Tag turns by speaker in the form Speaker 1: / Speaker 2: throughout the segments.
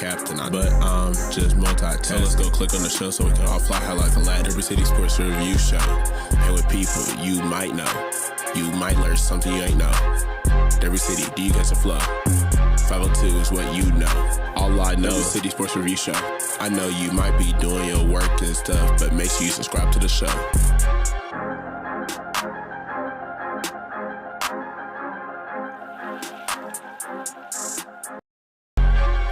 Speaker 1: captain. But I'm just multitasking. So let's go click on the show so we can all fly high like a lad. Every City Sports Review Show. And with people you might know. You might learn something you ain't know. Every city, do you get some flow? 502 is what you know. All I know is City Sports Review Show. I know you might be doing your work and stuff, but make sure you subscribe to the show.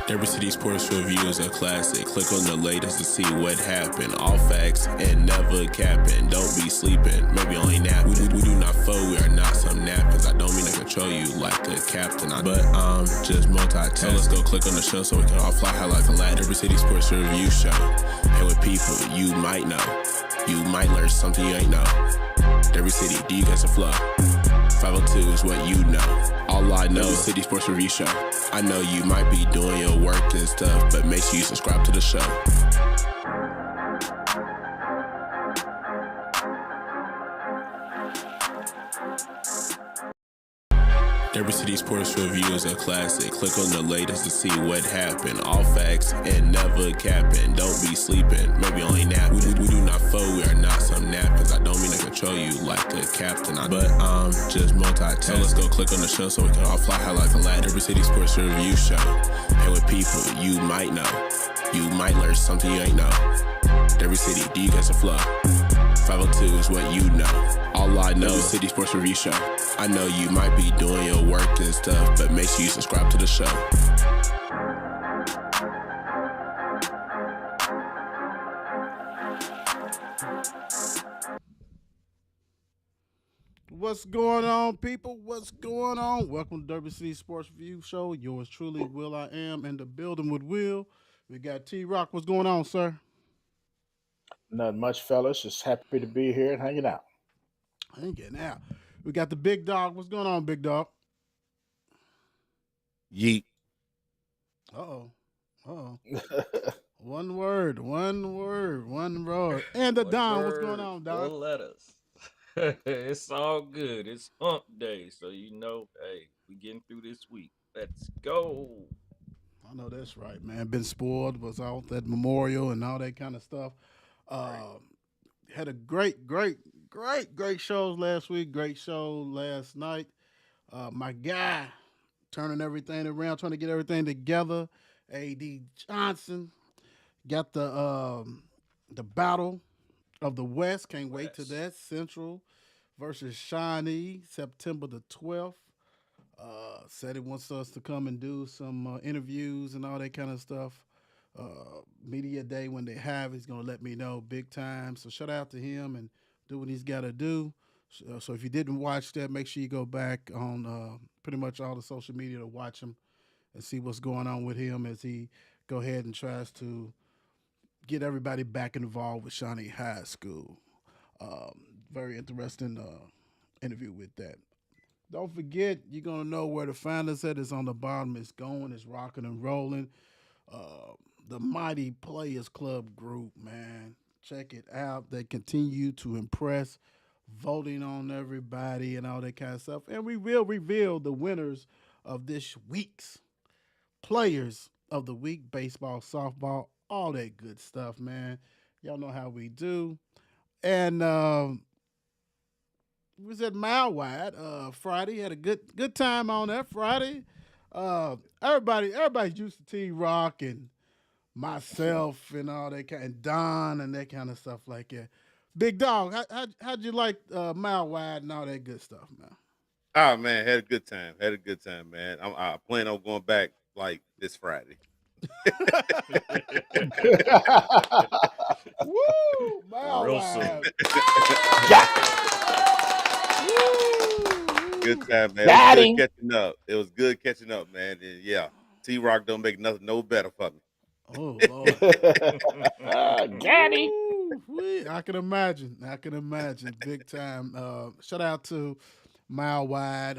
Speaker 1: Every City Sports Review is a classic. Click on the latest to see what happened. All facts and never capping. Don't be sleeping, maybe only napping. We do not fold, we are not some napkins. I don't mean to control you like a captain. But I'm just multitasking. So let's go click on the show so we can all fly high like a lad. Every City Sports Review Show. And with people you might know. You might learn something you ain't know. Every city, do you get some flow? 502 is what you know. All I know is City Sports Review Show. I know you might be doing your work and stuff, but make sure you subscribe to the show. Every City Sports Review is a classic. Click on the latest to see what happened. All facts and never capping. Don't be sleeping, maybe only napping. We do not fold, we are not some napkins. I don't mean to control you like a captain. But I'm just multitasking. So let's go click on the show so we can all fly high like a lad. Every City Sports Review Show. And with people you might know. You might learn something you ain't know. Every city, do you get some flow? 502 is what you know. All I know is City Sports Review Show. I know you might be doing your work and stuff, but make sure you subscribe to the show.
Speaker 2: What's going on, people? What's going on? Welcome to Derby City Sports Review Show. Yours truly, Will I Am, in the building with Will. We got T-Rock. What's going on, sir?
Speaker 3: Not much, fellas. Just happy to be here and hanging out.
Speaker 2: I ain't getting out. We got the Big Dog. What's going on, Big Dog?
Speaker 4: Yeet.
Speaker 2: Uh-oh. One word. And the Don. What's going on, Don?
Speaker 5: Four letters. It's all good. It's hump day. So, hey, we getting through this week. Let's go.
Speaker 2: I know that's right, man. Been spoiled. Was out at Memorial and all that kind of stuff. Had a great shows last week. Great show last night. My guy turning everything around, trying to get everything together. A.D. Johnson got the battle of the West. Can't wait to that. Central versus Shawnee, September the 12th. Said he wants us to come and do some interviews and all that kind of stuff. Media day when they have, he's gonna let me know big time. So shout out to him and do what he's got to do. So if you didn't watch that, make sure you go back on pretty much all the social media to watch him and see what's going on with him as he go ahead and tries to get everybody back involved with Shawnee High School. Very interesting interview with that. Don't forget, you're gonna know where to find us at. It's on the bottom. It's going. It's rocking and rolling. The Mighty Players Club group, man. Check it out. They continue to impress, voting on everybody and all that kind of stuff. And we will reveal the winners of this week's Players of the Week, baseball, softball, all that good stuff, man. Y'all know how we do. And we was at Mile Wide Friday. Had a good time on that Friday. Everybody's used to T-Rock and myself and all that kind, and Don and that kind of stuff like that. Big Dog, how'd you like Mile Wide and all that good stuff, man?
Speaker 4: Oh man, had a good time, man. I plan on going back like this Friday.
Speaker 2: Woo! Mile
Speaker 5: Real
Speaker 2: Wide.
Speaker 4: Good time, man. It was good catching up, man. And yeah, T-Rock don't make nothing no better for me.
Speaker 2: Oh, Lord.
Speaker 3: Got him.
Speaker 2: I can imagine. Big time. Shout out to Mile Wide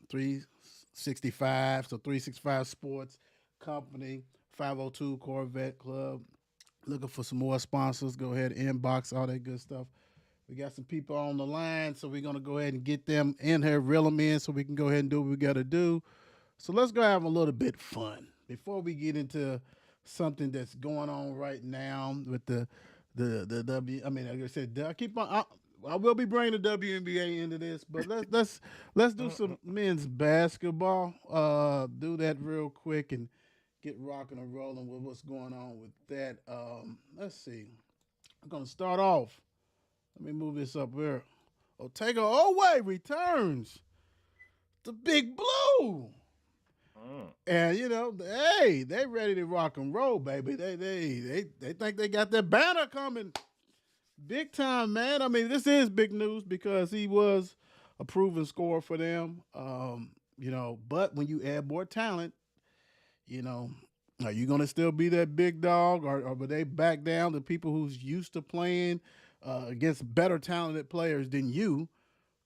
Speaker 2: 365. So 365 Sports Company, 502 Corvette Club. Looking for some more sponsors. Go ahead and inbox all that good stuff. We got some people on the line, so we're going to go ahead and get them in here, reel them in so we can go ahead and do what we got to do. So let's go have a little bit of fun. Before we get into something that's going on right now with the W. I mean, like I said, I keep on. I will be bringing the WNBA into this, but let's do some men's basketball. Do that real quick and get rocking and rolling with what's going on with that. Let's see. I'm gonna start off. Let me move this up here. Otega Oweh returns. The Big Blue. And hey, they ready to rock and roll, baby. They think they got that banner coming big time, man. I mean, this is big news because he was a proven scorer for them. But when you add more talent, are you gonna still be that big dog, or will they back down to people who's used to playing against better talented players than you?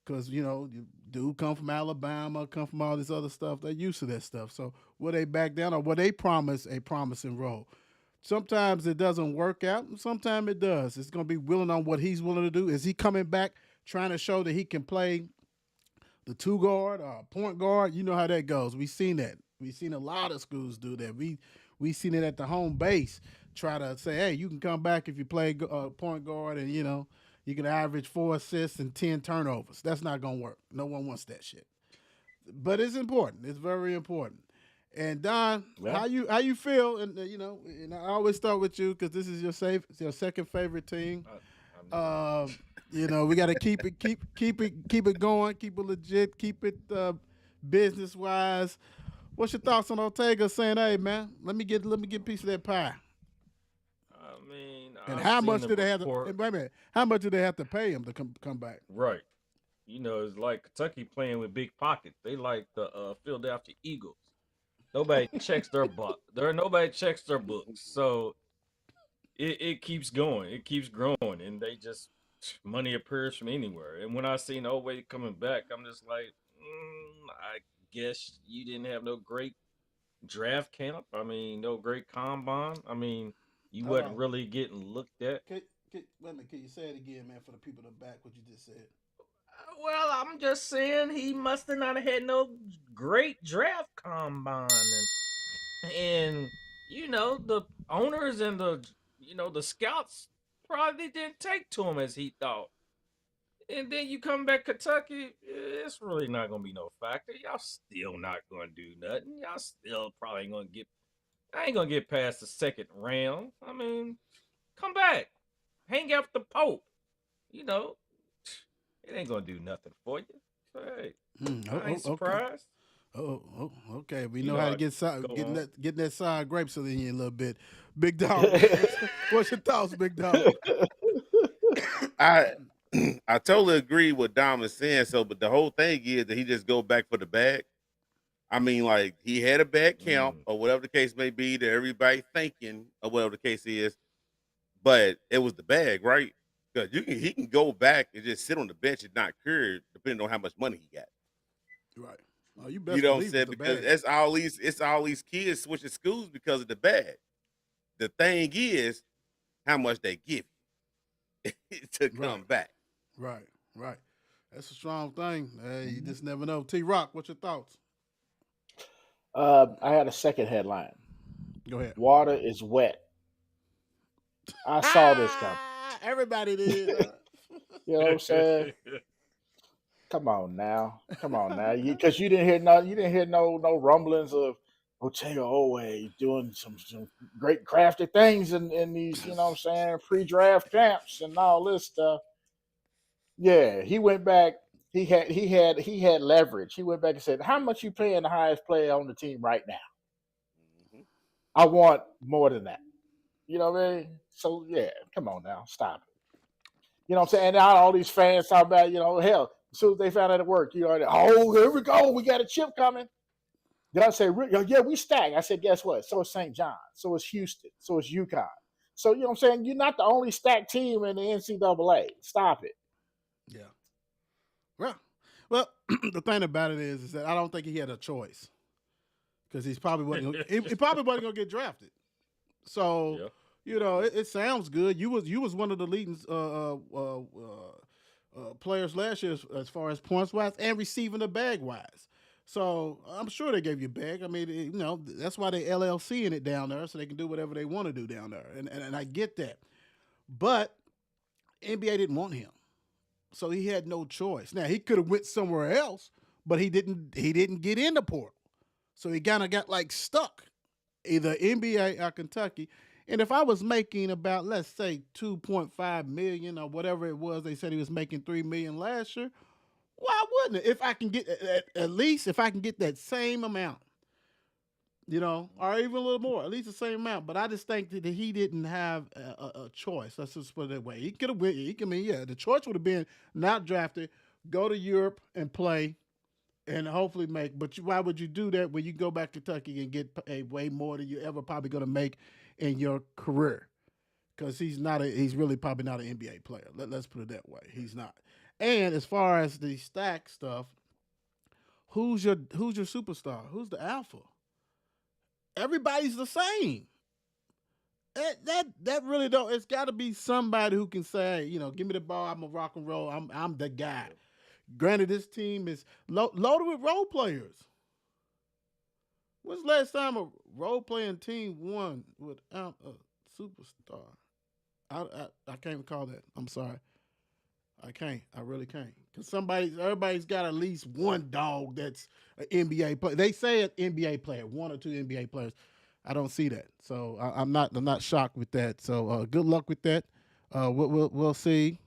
Speaker 2: Because you do come from Alabama, come from all this other stuff. They're used to that stuff. So will they back down, or will they promise a promising role? Sometimes it doesn't work out, and sometimes it does. It's going to be willing on what he's willing to do. Is he coming back trying to show that he can play the two guard or point guard? You know how that goes. We've seen that. We've seen a lot of schools do that. We seen it at the home base. Try to say, hey, you can come back if you play point guard, and you can average 4 assists and 10 turnovers. That's not gonna work. No one wants that shit. But it's important. It's very important. And Don, how you feel? And and I always start with you because this is your second favorite team. We got to keep it going, keep it legit, keep it business wise. What's your thoughts on Otega saying, "Hey man, let me get a piece of that pie"?
Speaker 5: I mean,
Speaker 2: And
Speaker 5: I've
Speaker 2: how
Speaker 5: seen
Speaker 2: much
Speaker 5: it
Speaker 2: do they have to?
Speaker 5: before.
Speaker 2: And wait a minute, how much do they have to pay him to come back?
Speaker 5: Right. It's like Kentucky playing with big pockets. They like the Philadelphia Eagles. Nobody checks their nobody checks their books. So it keeps going. It keeps growing. And they just money appears from anywhere. And when I seen Oweh coming back, I'm just like, I guess you didn't have no great draft camp. I mean, no great combine. I mean, you
Speaker 2: Hold
Speaker 5: wasn't
Speaker 2: on.
Speaker 5: really getting looked at.
Speaker 2: Wait a minute, can you say it again, man, for the people in the back? What you just said?
Speaker 5: Well, I'm just saying he must have not had no great draft combine, and the owners and the scouts probably didn't take to him as he thought. And then you come back Kentucky, it's really not gonna be no factor. Y'all still not gonna do nothing. Y'all still probably gonna get. I ain't gonna get past the second round. I mean, come back, hang out with the Pope. It ain't gonna do nothing for you. So, hey, I ain't surprised.
Speaker 2: Okay. We
Speaker 5: You
Speaker 2: know
Speaker 5: know
Speaker 2: how
Speaker 5: how
Speaker 2: to
Speaker 5: it
Speaker 2: get
Speaker 5: go on.
Speaker 2: getting that sour grapes in you a little bit. Big dog, what's your thoughts, big dog?
Speaker 4: I I totally agree with Dom is saying so, but the whole thing is that he just go back for the bag. I mean, like he had a bad count
Speaker 5: Mm,
Speaker 4: or whatever the case may be that everybody thinking or whatever the case is, but it was the bag, right? Because he can go back and just sit on the bench and not cured, depending on how much money he got.
Speaker 2: Right. Oh, you
Speaker 4: You
Speaker 2: best
Speaker 4: know what I'm
Speaker 2: believe it's
Speaker 4: saying?
Speaker 2: the
Speaker 4: Because
Speaker 2: bag.
Speaker 4: it's all these kids switching schools because of the bag. The thing is how much they give you to
Speaker 2: Right.
Speaker 4: come back.
Speaker 2: Right. That's a strong thing. Hey, you just never know. T Rock, what's your thoughts?
Speaker 3: I had a second headline.
Speaker 2: Go ahead.
Speaker 3: Water is wet. I saw this coming.
Speaker 2: Everybody did.
Speaker 3: You know what I'm saying? Come on now, because you didn't hear no rumblings of Otega Oweh doing some great crafty things in these, you know what I'm saying, pre-draft camps and all this stuff. Yeah, he went back. He had leverage. He went back and said, "How much you paying the highest player on the team right now?
Speaker 4: Mhm.
Speaker 3: I want more than that." You know what I mean? So yeah, come on now, stop it. You know what I'm saying? And now all these fans talk about, hell, as soon as they found out it worked, oh, here we go, we got a chip coming. Then I say, yeah, we stacked. I said, guess what? So is St. John. So is Houston. So is UConn. So, you know what I'm saying? You're not the only stacked team in the NCAA. Stop it.
Speaker 2: Yeah. Well, the thing about it is that I don't think he had a choice because he probably wasn't gonna get drafted. So
Speaker 5: yeah.
Speaker 2: it sounds good. You was one of the leading players last year as far as points wise and receiving the bag wise. So I'm sure they gave you a bag. I mean, that's why they LLC in it down there, so they can do whatever they want to do down there. And I get that. But NBA didn't want him, so he had no choice. Now he could have went somewhere else, but he didn't. He didn't get in the portal, so he kind of got like stuck, either NBA or Kentucky. And if I was making about, let's say, 2.5 million or whatever it was, they said he was making 3 million last year. Why wouldn't it? If I can get at least if I can get that same amount, or even a little more, at least the same amount. But I just think that he didn't have a choice. Let's just put it that way. He could have went. The choice would have been not drafted, go to Europe and play, and hopefully make. But why would you do that when you go back to Kentucky and get paid way more than you ever probably going to make in your career? Because he's not. He's really probably not an NBA player. Let's put it that way. He's not. And as far as the stack stuff, who's your superstar? Who's the alpha? Everybody's the same. That really don't. It's got to be somebody who can say, give me the ball. I'm a rock and roll. I'm the guy. Granted, this team is loaded with role players. When's the last time a role playing team won without a superstar? I can't recall that. I'm sorry. I can't. I really can't. Because everybody's got at least one dog that's an NBA player. They say an NBA player, one or two NBA players. I don't see that, so I'm not shocked with that. So good luck with that. We'll see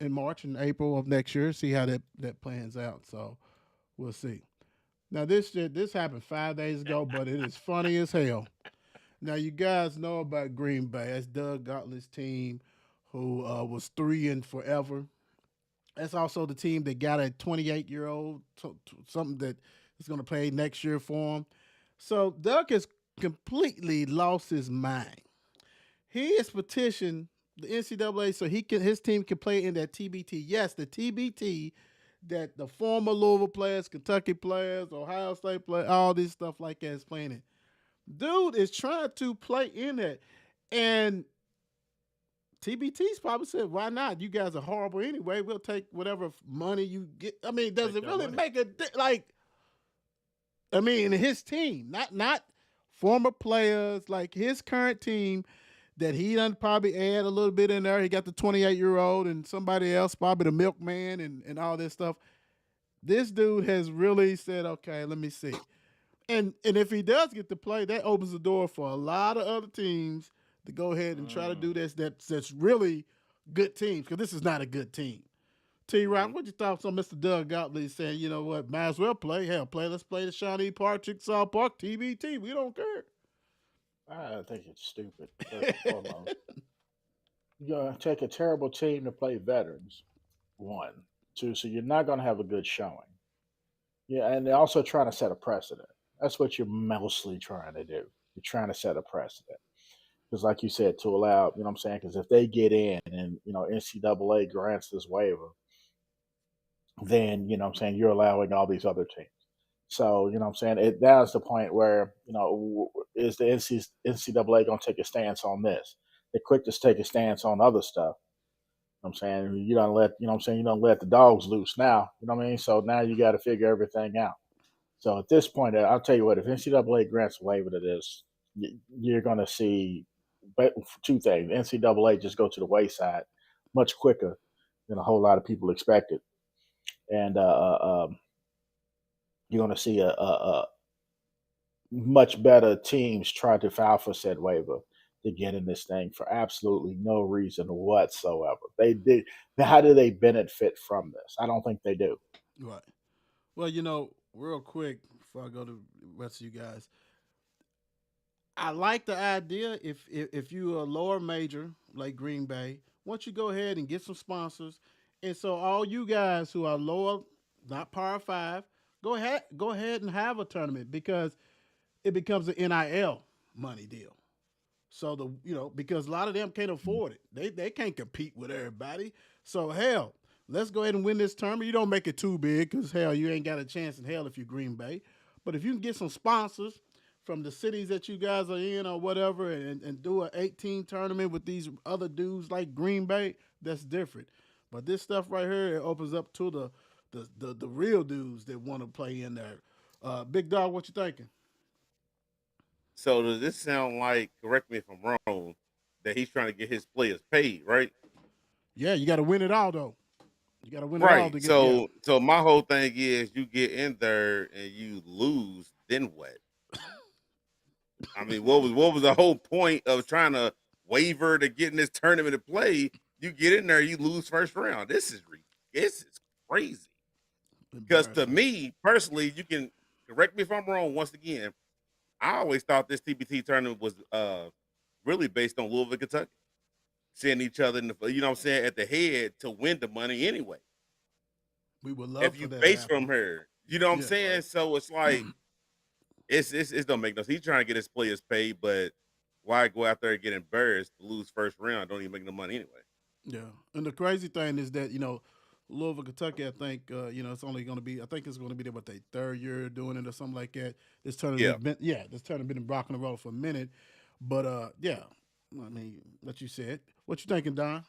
Speaker 2: in March and April of next year. See how that plans out. So we'll see. Now this happened 5 days ago, but it is funny as hell. Now you guys know about Green Bay. That's Doug Gottlieb's team, who was 3 and forever. That's also the team that got a 28-year-old, something that is going to play next year for him. So Doug has completely lost his mind. He has petitioned the NCAA so his team can play in that TBT. Yes, the TBT that the former Louisville players, Kentucky players, Ohio State players, all this stuff like that is playing in. Dude is trying to play in it, and TBT's probably said, "Why not? You guys are horrible anyway. We'll take whatever money you get." I mean, does it really make a like? I mean, his team, not former players, like his current team that he done probably add a little bit in there. He got the 28-year-old and somebody else, probably the milkman and all this stuff. This dude has really said, "Okay, let me see." And if he does get to play, that opens the door for a lot of other teams to go ahead and try to do this. That's really good teams, because this is not a good team. T-Rock, what you thoughts on Mr. Doug Gottlieb saying, you know what, might as well play. Hell, let's play the Shawnee Park, Chickasaw Park, TBT. We don't care.
Speaker 3: I think it's stupid. First and foremost, you're gonna take a terrible team to play veterans. 1, 2, so you're not gonna have a good showing. Yeah, and they're also trying to set a precedent. That's what you're mostly trying to do. You're trying to set a precedent. Because, like you said, to allow, you know what I'm saying? Because if they get in and, NCAA grants this waiver, then, you know what I'm saying, you're allowing all these other teams. So, you know what I'm saying? That's the point where, is the NCAA going to take a stance on this? They're quick to take a stance on other stuff. You know what I'm saying? You don't let the dogs loose now. You know what I mean? So now you got to figure everything out. So at this point, I'll tell you what, if NCAA grants a waiver to this, you're going to see two things. NCAA just go to the wayside much quicker than a whole lot of people expected. And you're going to see a much better teams try to file for said waiver to get in this thing for absolutely no reason whatsoever. How do they benefit from this? I don't think they do.
Speaker 2: Right. Well, real quick before I go to the rest of you guys, I like the idea if you're a lower major like Green Bay, once you go ahead and get some sponsors, and so all you guys who are lower, not Power 5, go ahead and have a tournament, because it becomes an NIL money deal. So because a lot of them can't afford it. They can't compete with everybody. So hell, let's go ahead and win this tournament. You don't make it too big, because hell, you ain't got a chance in hell if you're Green Bay. But if you can get some sponsors from the cities that you guys are in or whatever, and do an 18 tournament with these other dudes like Green Bay, that's different. But this stuff right here, it opens up to the real dudes that want to play in there. Big Dog, what you thinking?
Speaker 4: So does this sound like, correct me if I'm wrong, that he's trying to get his players paid, right?
Speaker 2: Yeah, you got to win it all though. You got to win it all
Speaker 4: Right.
Speaker 2: to get. Yeah,
Speaker 4: So my whole thing is you get in there and you lose, then what? I mean, what was the whole point of trying to waiver to get in this tournament to play? You get in there, you lose first round. This is crazy. Because to
Speaker 2: embarrassing.
Speaker 4: me personally, you can correct me if I'm wrong. Once again, I always thought this TBT tournament was really based on Louisville, Kentucky, seeing each other in the, you know what I'm saying, at the head to win the money anyway.
Speaker 2: We would love
Speaker 4: If
Speaker 2: for
Speaker 4: you
Speaker 2: that to
Speaker 4: base from
Speaker 2: happen.
Speaker 4: her, you know what I'm
Speaker 2: Yeah,
Speaker 4: saying. So it's like it don't make no sense. He's trying to get his players paid, but why go out there and get embarrassed to lose first round? Don't even make no money anyway.
Speaker 2: yeah. And the crazy thing is that Louisville, Kentucky. I think it's only going to be. I think it's going to be what they third year doing it or something like that. This
Speaker 4: Yeah.
Speaker 2: tournament, this tournament been rocking and roll for a minute, but yeah. I mean, what you said. What you thinking, Don?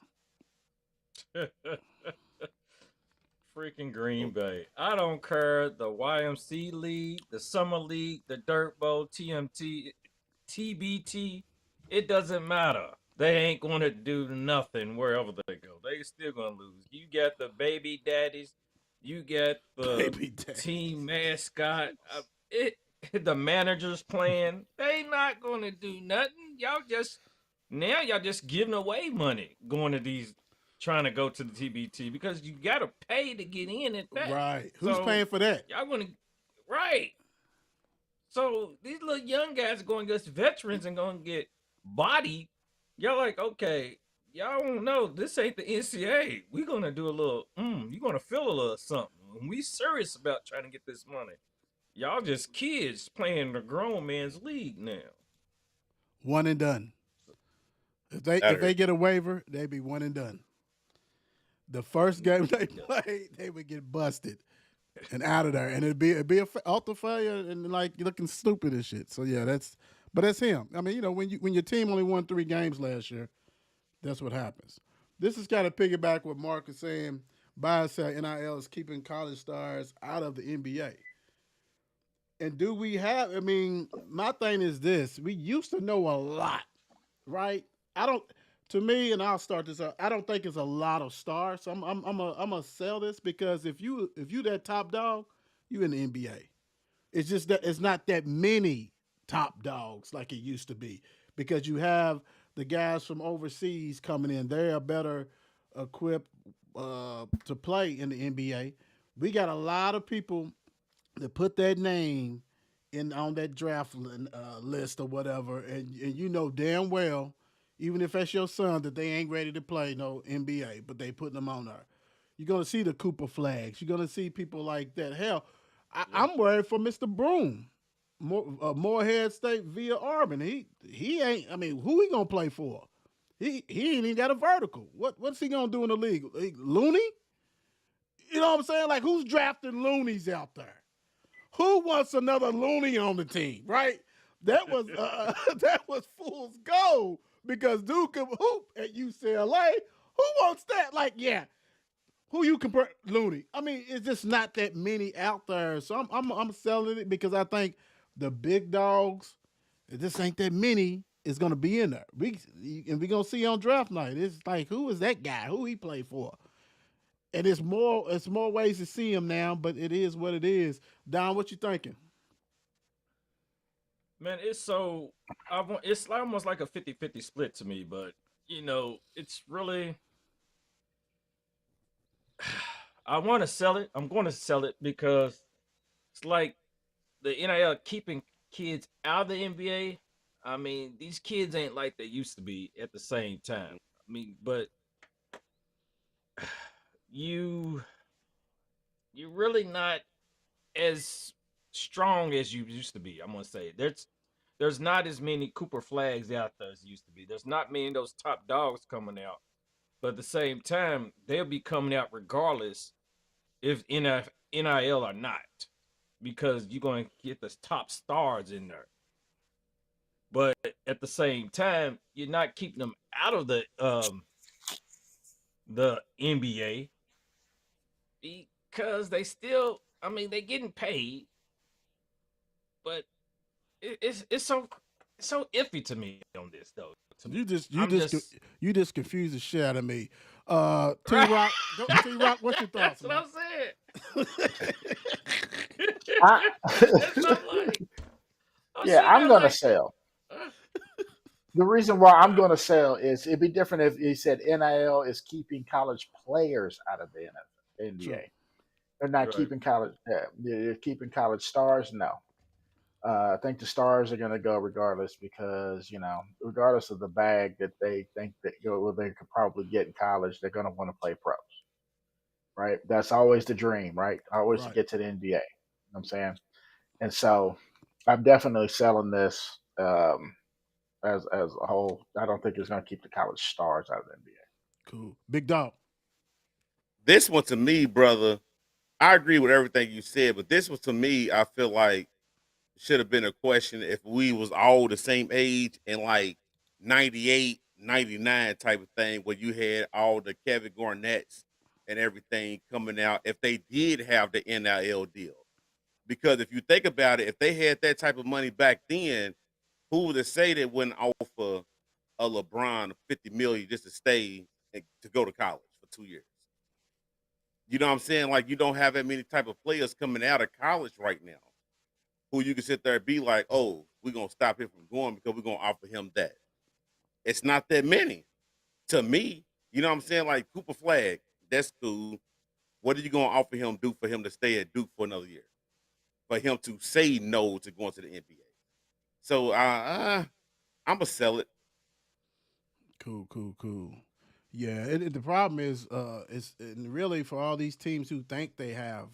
Speaker 5: Freaking Green Bay. I don't care the YMC League, the Summer League, the Dirt Bowl, TMT, TBT. It doesn't matter. They ain't going to do nothing wherever they go. They still going to lose. You got the baby daddies. You got the
Speaker 2: Baby daddy.
Speaker 5: team mascot. The managers playing. They not going to do nothing. Y'all just giving away money going to these trying to go to the TBT because you got to pay to get in at that.
Speaker 2: Right. Who's
Speaker 5: So,
Speaker 2: paying for that?
Speaker 5: Y'all going to right. So these little young guys are going against veterans and going to get bodied. Y'all like, okay, y'all don't know this ain't the NCAA. We gonna do a little, you gonna feel a little something. When we serious about trying to get this money. Y'all just kids playing the grown man's league now.
Speaker 2: One and done. If they get a waiver, they'd be one and done. The first game they played, they would get busted and out of there, and it'd be a ultra failure and like looking stupid and shit. So yeah, that's him. I mean, when your team only won 3 games last year, that's what happens. This is kind of piggyback what Mark is saying. Bias NIL is keeping college stars out of the NBA. And do we have? I mean, my thing is this: we used to know a lot, right? I don't. To me, and I'll start this out. I don't think it's a lot of stars. So I'm gonna sell this because if you that top dog, you in the NBA. It's just that it's not that many top dogs like it used to be because you have the guys from overseas coming in. They are better equipped to play in the NBA. We got a lot of people that put that name in on that draft list or whatever, and you know damn well, even if that's your son, that they ain't ready to play no NBA, but they putting them on there. You're gonna see the Cooper flags. You're gonna see people like that. Hell, I'm worried for Mr. Broom, Morehead State via Auburn. He ain't. I mean, who he gonna play for? He ain't even got a vertical. What's he gonna do in the league? Looney? You know what I'm saying? Like who's drafting loonies out there? Who wants another loony on the team? Right? That was that was fool's gold because dude could hoop at UCLA. Who wants that? Like, yeah. Who you compare Looney? I mean, it's just not that many out there. So I'm selling it because I think the big dogs, this ain't that many, is gonna be in there. We're gonna see on draft night. It's like, who is that guy? Who he play for? And it's more ways to see him now, but it is what it is. Don, what you thinking?
Speaker 5: Man, it's almost like a 50-50 split to me, but it's really I want to sell it. I'm going to sell it because it's like the NIL keeping kids out of the NBA. I mean, these kids ain't like they used to be at the same time. I mean, but you're really not as strong as you used to be. I'm gonna say there's not as many Cooper flags out there as used to be. There's not many of those top dogs coming out. But at the same time, they'll be coming out regardless if NIL or not, because you're going to get the top stars in there. But at the same time, you're not keeping them out of the NBA. because they still, I mean, they getting paid, but it's so iffy to me on this though. To me, I'm just
Speaker 2: you just confuse the shit out of me. T
Speaker 5: right.
Speaker 2: Rock, T Rock, what's your thoughts,
Speaker 5: That's what
Speaker 2: man?
Speaker 5: I'm saying.
Speaker 3: I,
Speaker 5: That's what I'm like. I'm
Speaker 3: yeah,
Speaker 5: sitting
Speaker 3: I'm
Speaker 5: there
Speaker 3: gonna
Speaker 5: like,
Speaker 3: sell.
Speaker 5: uh,
Speaker 3: The reason why I'm going to sell is it'd be different if he said NIL is keeping college players out of the
Speaker 2: True.
Speaker 3: NBA. They're not
Speaker 5: right.
Speaker 3: keeping college. They're keeping college stars. No, I think the stars are going to go regardless because regardless of the bag that they think that they could probably get in college, they're going to want to play pros. Right? That's always the dream, right? Always to
Speaker 2: Right.
Speaker 3: get to the NBA. You know what I'm saying? And so I'm definitely selling this. As a whole, I don't think it's going to keep the college stars out of the NBA.
Speaker 2: Cool. Big dog.
Speaker 4: This one to me, brother, I agree with everything you said, but this one to me, I feel like should have been a question if we was all the same age in like 98, 99 type of thing, where you had all the Kevin Garnett's and everything coming out if they did have the NIL deal. Because if you think about it, if they had that type of money back then, who would have say they wouldn't offer a LeBron 50 million just to stay and to go to college for 2 years? You know what I'm saying? Like you don't have that many type of players coming out of college right now who you can sit there and be like, oh, we're gonna stop him from going because we're gonna offer him that. It's not that many to me. You know what I'm saying? Like Cooper Flag, that's cool. What are you gonna offer him do for him to stay at Duke for another year? For him to say no to going to the NBA. So I'm gonna sell it.
Speaker 2: Cool. Yeah, the problem is, it's and really for all these teams who think they have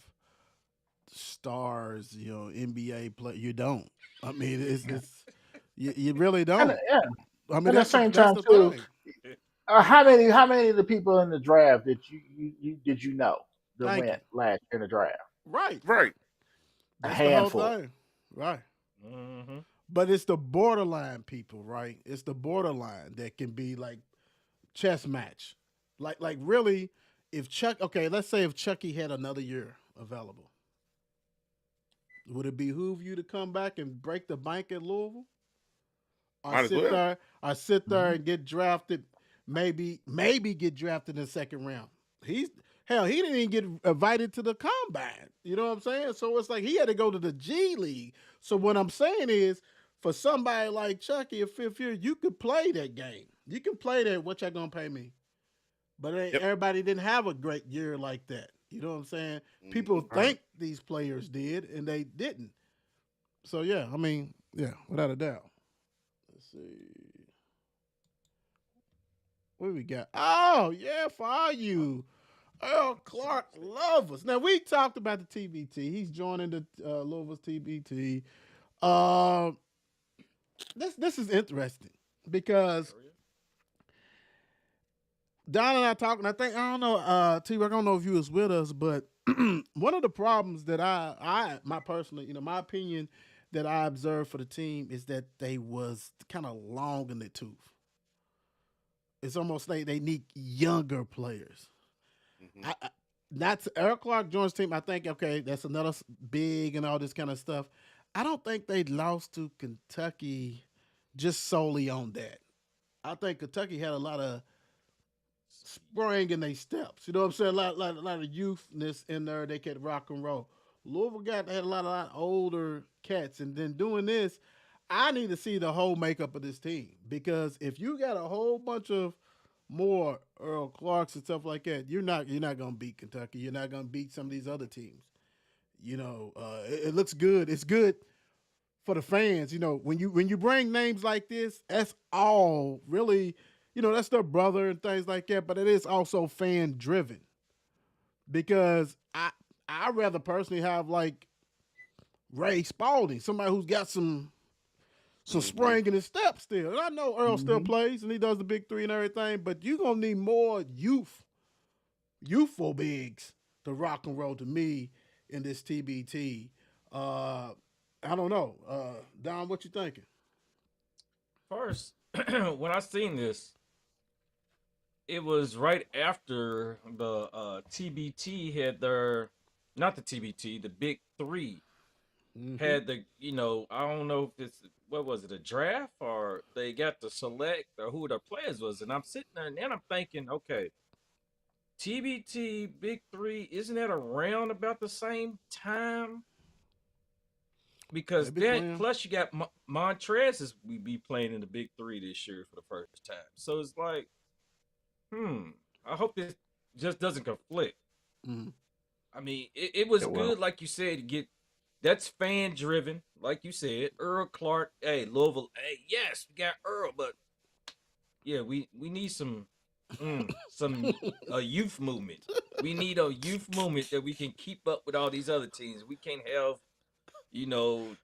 Speaker 2: stars, NBA play, you don't. I mean, it's you really
Speaker 3: And
Speaker 2: don't.
Speaker 3: yeah,
Speaker 2: I mean,
Speaker 3: at the same
Speaker 2: that's
Speaker 3: time
Speaker 2: the
Speaker 3: too,
Speaker 2: thing.
Speaker 3: how many of the people in the draft did you know that
Speaker 2: Thank you.
Speaker 3: went last in the draft?
Speaker 2: Right.
Speaker 4: Right.
Speaker 3: A
Speaker 2: That's the whole
Speaker 3: handful.
Speaker 2: thing. Right.
Speaker 5: Mm-hmm.
Speaker 2: But it's the borderline people, right? It's the borderline that can be like chess match. Like really, if Chuck, okay, let's say if Chucky had another year available, would it behoove you to come back and break the bank at Louisville? Or
Speaker 4: Might as
Speaker 2: sit
Speaker 4: well.
Speaker 2: there, sit there
Speaker 3: Mhm.
Speaker 2: and get drafted, maybe get drafted in the second round. He's hell, he didn't even get invited to the combine. You know what I'm saying? So it's like he had to go to the G League. So what I'm saying is, for somebody like Chucky, a fifth year, you could play that game. You can play that. What y'all gonna pay me? But
Speaker 4: Yep.
Speaker 2: everybody didn't have a great year like that. You know what I'm saying? People
Speaker 4: Mhm.
Speaker 3: Right.
Speaker 2: think these players did, and they didn't. So yeah, I mean, yeah, without a doubt. Let's see. What we got? Oh, yeah, for all you Earl Clark lovers. Now, we talked about the TBT. He's joining the Louisville's TBT. Uh, this is interesting because Don and I talking. I don't know, T-Rock, I don't know if you was with us, but one of the problems that my personal, my opinion that I observed for the team is that they was kind of long in the tooth. It's almost like they need younger players.
Speaker 4: Mhm.
Speaker 2: I not Eric Clark joins team. I think okay, that's another big and all this kind of stuff. I don't think they lost to Kentucky just solely on that. I think Kentucky had a lot of spring in their steps. You know what I'm saying? A lot of youthness in there. They could rock and roll. Louisville had a lot older cats, and then doing this, I need to see the whole makeup of this team because if you got a whole bunch of more Earl Clarks and stuff like that, you're not gonna beat Kentucky. You're not gonna beat some of these other teams. It looks good. It's good for the fans. When you bring names like this, that's all really. That's their brother and things like that. But it is also fan driven because I rather personally have like Ray Spalding, somebody who's got some
Speaker 4: Mhm.
Speaker 2: spring in his step still. And I know Earl still
Speaker 3: Mhm.
Speaker 2: plays and he does the big three and everything, but you're gonna need more youthful bigs to rock and roll to me in this TBT. I don't know. Don, what you thinking?
Speaker 5: First, when I seen this, it was right after the TBT had their not the TBT, the Big Three
Speaker 2: Mhm.
Speaker 5: had the, I don't know if it's, what was it, a draft, or they got to select or who their players was. And I'm sitting there and I'm thinking, okay, TBT Big Three, isn't that around about the same time? Because
Speaker 2: They be
Speaker 5: then,
Speaker 2: playing.
Speaker 5: plus you got Montrez is we be playing in the Big Three this year for the first time. So it's like, I hope this just doesn't conflict.
Speaker 2: Mhm.
Speaker 5: I mean, it was
Speaker 3: It will.
Speaker 5: good, like you said, to get that's fan driven, like you said. Earl Clark, hey, Louisville, hey, yes, we got Earl, but yeah, we need some a youth movement. We need a youth movement that we can keep up with all these other teams. We can't have, you know,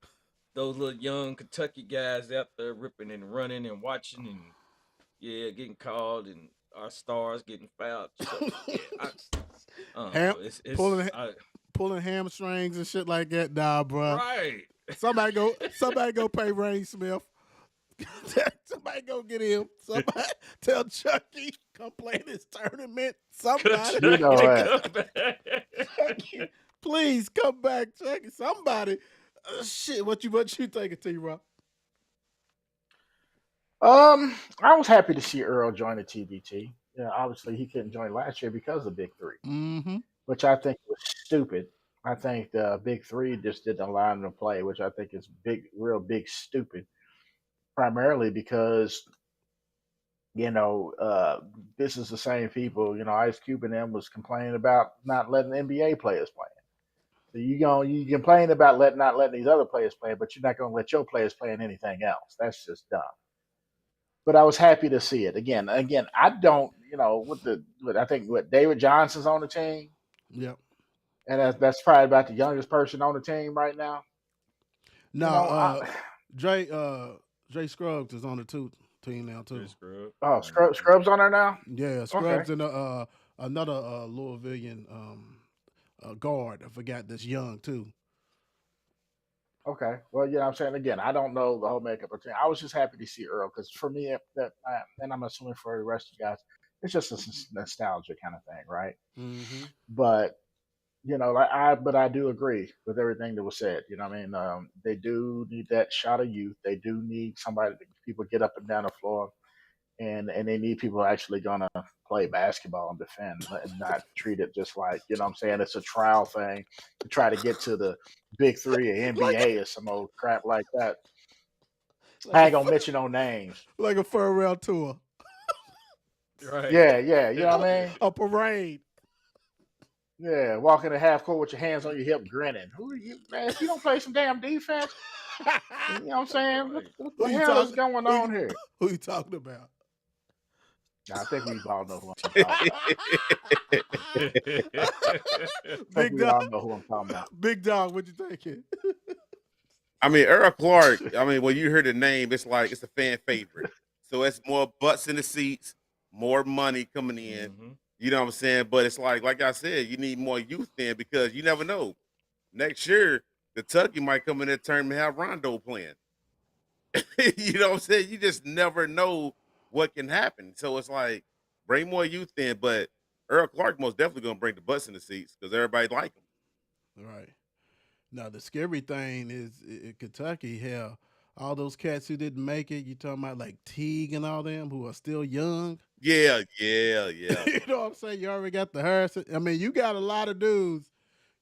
Speaker 5: those little young Kentucky guys out there ripping and running and watching and getting called and our stars getting fouled. So yeah, I don't
Speaker 2: Ham-
Speaker 5: know. It's
Speaker 2: pulling pulling hamstrings and shit like that. Nah, bro.
Speaker 5: right.
Speaker 2: Somebody go pay Rain Smith. Somebody go get him. Somebody tell Chucky come play this tournament. Somebody,
Speaker 3: You know what?
Speaker 2: Chucky, please come back, Chucky. Somebody. Shit, what you thinking, T-Rock?
Speaker 3: I was happy to see Earl join the TBT. Yeah, obviously he couldn't join last year because of the Big Three,
Speaker 2: Mm-hmm.
Speaker 3: which I think was stupid. I think the Big Three just didn't allow him to play, which I think is real big stupid. Primarily because this is the same people. Ice Cube and them was complaining about not letting NBA players play. So you complain about not letting these other players play, but you're not gonna let your players play in anything else. That's just dumb. But I was happy to see it again. I don't, I think David Johnson's on the team,
Speaker 2: Yep.
Speaker 3: and that's probably about the youngest person on the team right now.
Speaker 2: No,
Speaker 3: You know, I,
Speaker 2: Jay Scruggs is on the team now too.
Speaker 3: Scrubs on there now.
Speaker 2: Yeah, Scruggs and another Louisvillian guard. I forgot that's young too.
Speaker 3: Okay. Well, I'm saying again, I don't know the whole makeup of the team. I was just happy to see Earl because for me, and I'm assuming for the rest of you guys, it's just a nostalgia kind of thing, right?
Speaker 2: Mm-hmm.
Speaker 3: But I do agree with everything that was said. You know what I mean? They do need that shot of youth. They do need somebody that people get up and down the floor, and they need people actually gonna play basketball and defend, and not treat it just like it's a trial thing to try to get to the Big Three or NBA or some old crap like that. I ain't gonna mention no names.
Speaker 2: Like a farewell tour.
Speaker 5: Right.
Speaker 3: Yeah, you know what I mean?
Speaker 2: A parade.
Speaker 3: Yeah, walking the half court with your hands on your hip, grinning. Who are you, man? If you don't play some damn defense, you know what I'm saying? What the hell is going on here?
Speaker 2: Who you talking about?
Speaker 3: I think we all know who I'm talking about.
Speaker 2: Big dog.
Speaker 3: All know who I'm talking about.
Speaker 2: Big dog, what you thinking?
Speaker 4: I mean, Earl Clark, I mean, when you hear the name, it's like it's a fan favorite. So it's more butts in the seats, more money coming in.
Speaker 5: Mm-hmm.
Speaker 4: You know what I'm saying? But it's like I said, you need more youth in because you never know. Next year, Kentucky might come in that tournament and have Rondo playing. You know what I'm saying? You just never know what can happen. So it's like, bring more youth in. But Earl Clark most definitely going to bring the butts in the seats because everybody like him.
Speaker 2: Right. Now, the scary thing is in Kentucky, hell, all those cats who didn't make it, you talking about like Teague and all them who are still young.
Speaker 4: Yeah.
Speaker 2: You know what I'm saying? You already got the Harrison. I mean, you got a lot of dudes.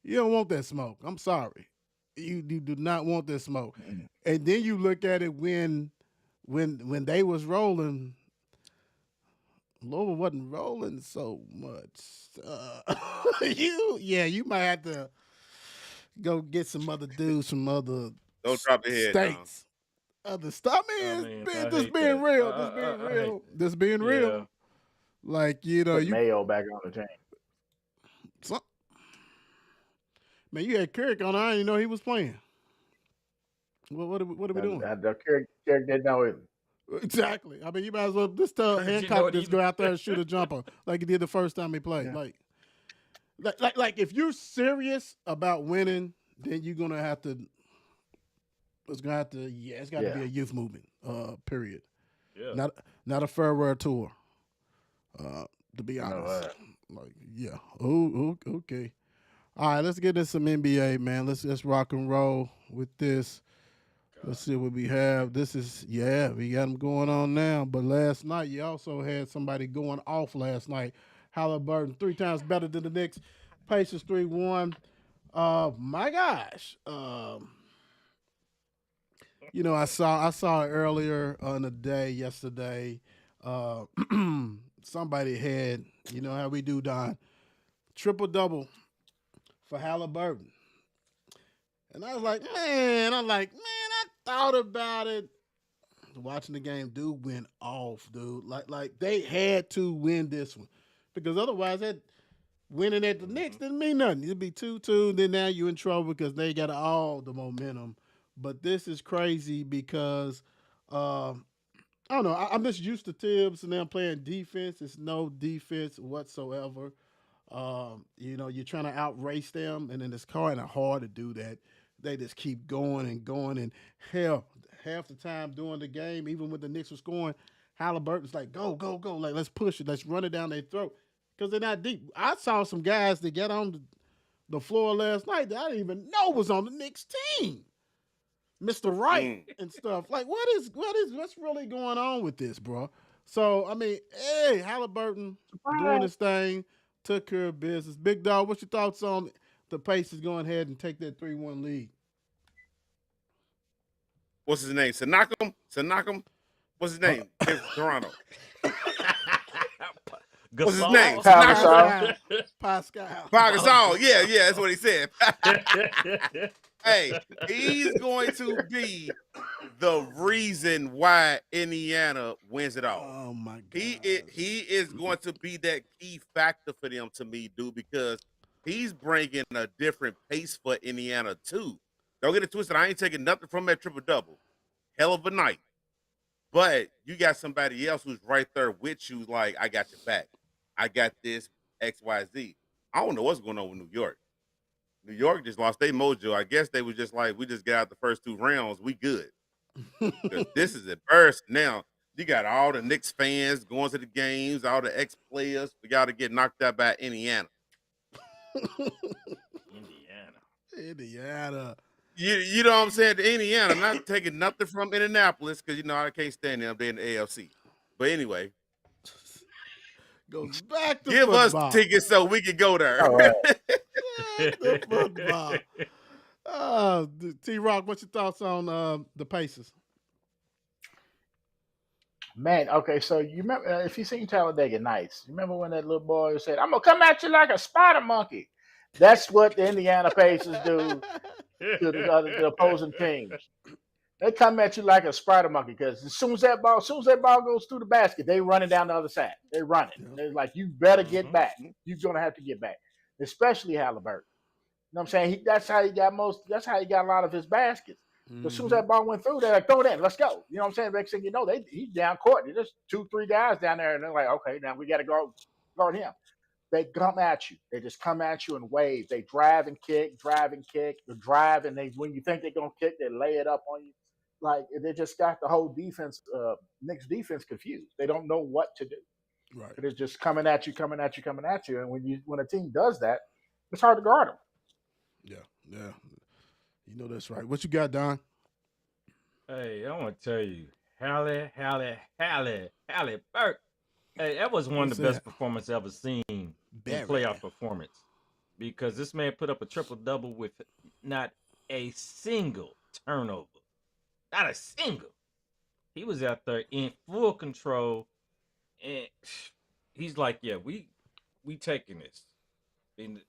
Speaker 2: You don't want that smoke. I'm sorry. You do not want that smoke. And then you look at it when they was rolling, Louisville wasn't rolling so much. You might have to go get some other dudes from other
Speaker 4: Don't drop your head
Speaker 2: states. Other stuff, man. This being real. This being real. Like,
Speaker 3: Put Mayo back on the team.
Speaker 2: Man, you had Kirk on. I didn't know he was playing. What are we doing?
Speaker 3: Kirk didn't know it.
Speaker 2: Exactly. I mean, you might as well just tell Hancock just go out there and shoot a jumper like he did the first time he played. Yeah. Like if you're serious about winning, then you're gonna have to. It's got to be a youth movement. Period.
Speaker 5: Yeah.
Speaker 2: Not a farewell tour. To be honest. Okay. All right, let's get into some NBA, man. Let's rock and roll with this. Let's see what we have. This is we got them going on now. But last night you also had somebody going off last night. Halliburton 3 times better than the Knicks. Pacers 3-1. My gosh. I saw it earlier on the day yesterday. Uh, somebody had how we do Don triple double for Halliburton. And I was like, I thought about it. Watching the game, dude went off, dude. Like they had to win this one. Because otherwise that winning at the Knicks didn't mean nothing. It'd be 2-2, then now you're in trouble because they got all the momentum. But this is crazy because I don't know. I'm just used to Tibbs and them playing defense. It's no defense whatsoever. You're trying to outrace them, and then it's kind of hard to do that. They just keep going and going, and hell, half the time during the game, even when the Knicks were scoring, Halliburton's like, go, go, go, like let's push it, let's run it down their throat because they're not deep. I saw some guys that got on the floor last night that I didn't even know was on the Knicks team. Mr. Wright and stuff. Like, what's really going on with this, bro? So, I mean, hey, Halliburton doing his thing, took care of business. Big Dog, what's your thoughts on the Pacers going ahead and take that 3-1 lead?
Speaker 4: What's his name? Sanakam? What's his name? It's Toronto. What's his name?
Speaker 3: Pascal.
Speaker 4: Pascal. Yeah, that's what he said. Hey, he's going to be the reason why Indiana wins it all.
Speaker 2: Oh my God.
Speaker 4: He is going to be that key factor for them to me, dude, because he's bringing a different pace for Indiana too. Don't get it twisted. I ain't taking nothing from that triple double. Hell of a night. But you got somebody else who's right there with you, like, I got your back. I got this, XYZ. I don't know what's going on with New York. New York just lost their mojo. I guess they were just like, we just got out the first 2 rounds. We good. This is embarrassing. Now, you got all the Knicks fans going to the games, all the ex-players. We got to get knocked out by Indiana.
Speaker 2: Indiana.
Speaker 4: You know what I'm saying? To Indiana, not taking nothing from Indianapolis because, I can't stand them. They're in the AFC. But anyway.
Speaker 2: Goes back to
Speaker 4: give
Speaker 2: football.
Speaker 4: us tickets so we can go there.
Speaker 3: All right.
Speaker 2: Football. T-Rock, what's your thoughts on the Pacers?
Speaker 3: Man, okay, so you remember if you seen Talladega Nights, you remember when that little boy said, "I'm gonna come at you like a spider monkey." That's what the Indiana Pacers do to the opposing teams. They come at you like a spider monkey because as soon as that ball goes through the basket, they run it down the other side. They run it. They're like, you better get back. You're gonna have to get back, especially Halliburton. You know what I'm saying? That's how he got a lot of his baskets. As soon as that ball went through, they're like, throw it in, let's go. You know what I'm saying? Next thing you know, he's down court. There's just 2-3 guys down there, and they're like, okay, now we got to guard him. They come at you. They just come at you in waves. They drive and kick. They drive, and when you think they're gonna kick, they lay it up on you. Like they just got the whole defense, Knicks defense confused. They don't know what to do.
Speaker 2: Right.
Speaker 3: It's just coming at you. And when a team does that, it's hard to guard them.
Speaker 2: Yeah. You know that's right. What you got, Don?
Speaker 5: Hey, I want to tell you, Halliburton. Hey, that was one of the best performances I've ever seen in playoff performance. Because this man put up a triple-double with not a single turnover. Not a single. He was out there in full control. And he's like, yeah, we taking this. And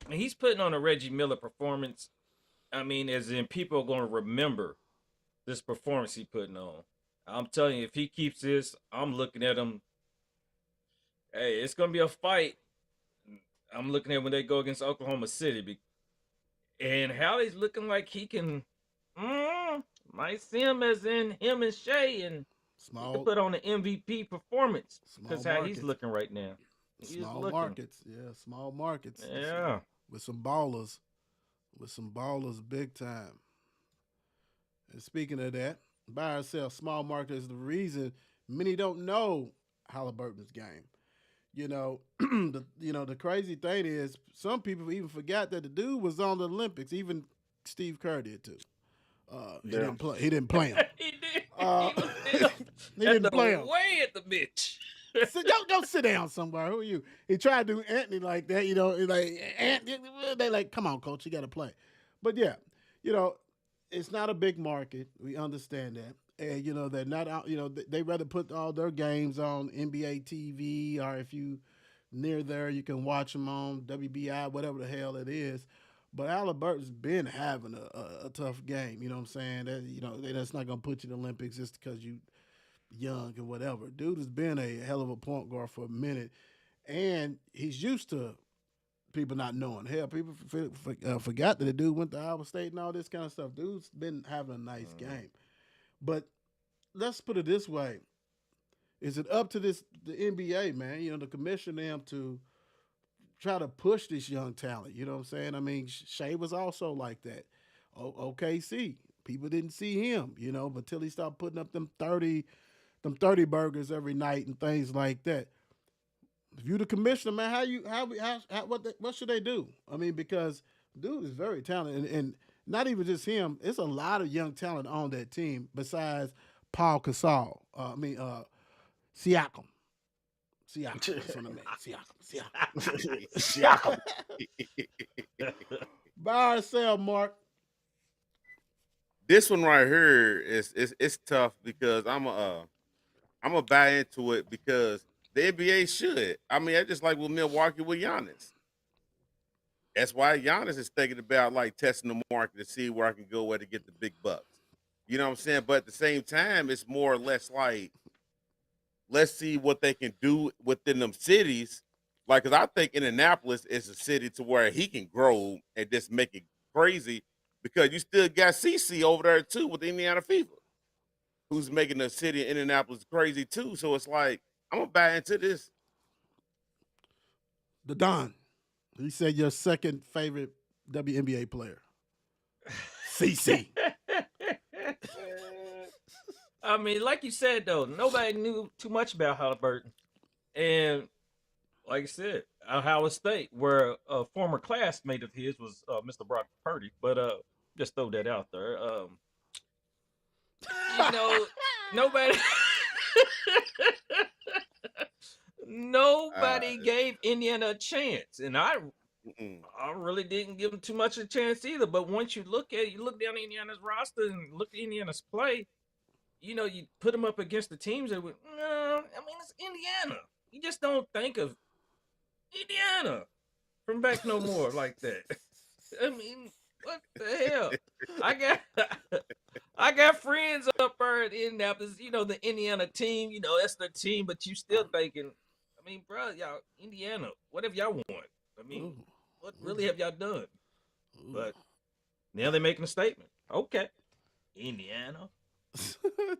Speaker 5: he's putting on a Reggie Miller performance. I mean, as in people are going to remember this performance he putting on. I'm telling you, if he keeps this, I'm looking at him. Hey, it's going to be a fight. I'm looking at when they go against Oklahoma City. And Hallie's looking like he can, might see him as in him and Shea and put on an MVP performance. Because how he's looking right now.
Speaker 2: Small markets.
Speaker 5: Yeah.
Speaker 2: With some ballers big time. And speaking of that, buy or sell small market is the reason many don't know Halliburton's game. The crazy thing is some people even forgot that the dude was on the Olympics. Even Steve Kerr did too. He
Speaker 3: Yeah.
Speaker 2: didn't play. He didn't play him.
Speaker 5: He did.
Speaker 2: Uh,
Speaker 5: He was there
Speaker 2: he
Speaker 5: at
Speaker 2: didn't
Speaker 5: the
Speaker 2: play him.
Speaker 5: way at the bitch.
Speaker 2: Go sit down somewhere. Who are you? He tried to do Anthony like that. They like, come on, coach, you got to play. But yeah, it's not a big market. We understand that. And they're not out. They rather put all their games on NBA TV, or if you near there, you can watch them on WBI, whatever the hell it is. But Halliburton's been having a tough game. You know what I'm saying? That's not gonna put you in the Olympics just because you young and whatever. Dude has been a hell of a point guard for a minute, and he's used to people not knowing. Hell, people forgot that the dude went to Iowa State and all this kind of stuff. Dude's been having a nice game. But let's put it this way. Is it up to the NBA, man, the commission them to try to push this young talent? You know what I'm saying? I mean, Shea was also like that. OKC, people didn't see him, but until he started putting up them 30 burgers every night and things like that. If you the commissioner, man, what should they do? I mean, because dude is very talented, and not even just him. It's a lot of young talent on that team besides Paul Gasol. Siakam. That's what I meant. Siakam. Buy or sell, Mark.
Speaker 4: This one right here it's tough because I'm a buy into it because the NBA should. I mean, I just like with Milwaukee with Giannis. That's why Giannis is thinking about like testing the market to see where I can go where to get the big bucks. You know what I'm saying? But at the same time, it's more or less like, let's see what they can do within them cities. Like, because I think Indianapolis is a city to where he can grow and just make it crazy because you still got CC over there too with Indiana Fever, who's making the city of Indianapolis crazy too. So it's like, I'm going to buy into this.
Speaker 2: The Don. He said your second favorite WNBA player. CC.
Speaker 5: I mean, like you said, though, nobody knew too much about Halliburton. And like I said, Howard State, where a former classmate of his was Mr. Brock Purdy. But just throw that out there. Nobody... Nobody gave Indiana a chance. And I really didn't give them too much of a chance either. But once you look at it, you look down Indiana's roster and look at Indiana's play, you put them up against the teams that would, it's Indiana. You just don't think of Indiana from back no more like that. I mean, what the hell? I got friends up there in Indianapolis, the Indiana team, that's their team, but you still thinking, I mean, bro, y'all, Indiana, what have y'all won? I mean, what really have y'all done? But now they're making a statement. Okay. Indiana.